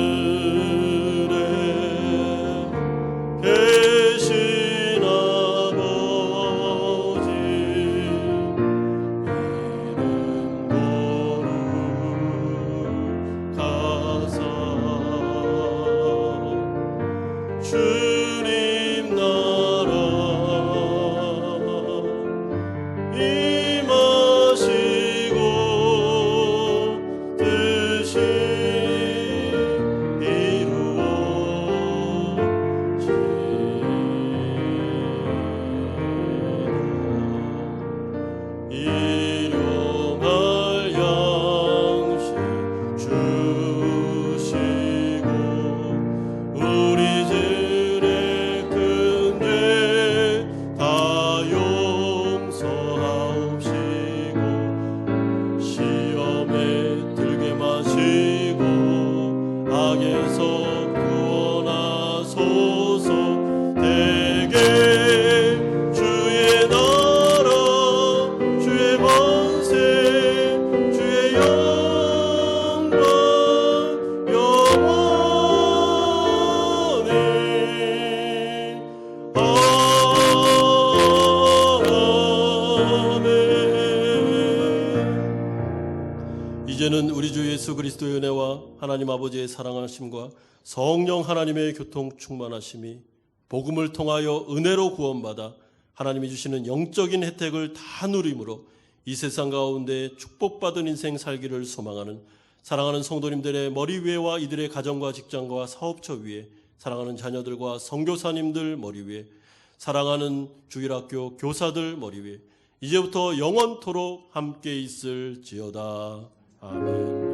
Speaker 1: 하나님 아버지의 사랑하심과 성령 하나님의 교통 충만하심이 복음을 통하여 은혜로 구원받아 하나님이 주시는 영적인 혜택을 다 누림으로 이 세상 가운데 축복받은 인생 살기를 소망하는 사랑하는 성도님들의 머리 위에와 이들의 가정과 직장과 사업처 위에 사랑하는 자녀들과 선교사님들 머리 위에 사랑하는 주일학교 교사들 머리 위에 이제부터 영원토록 함께 있을지어다. 아멘.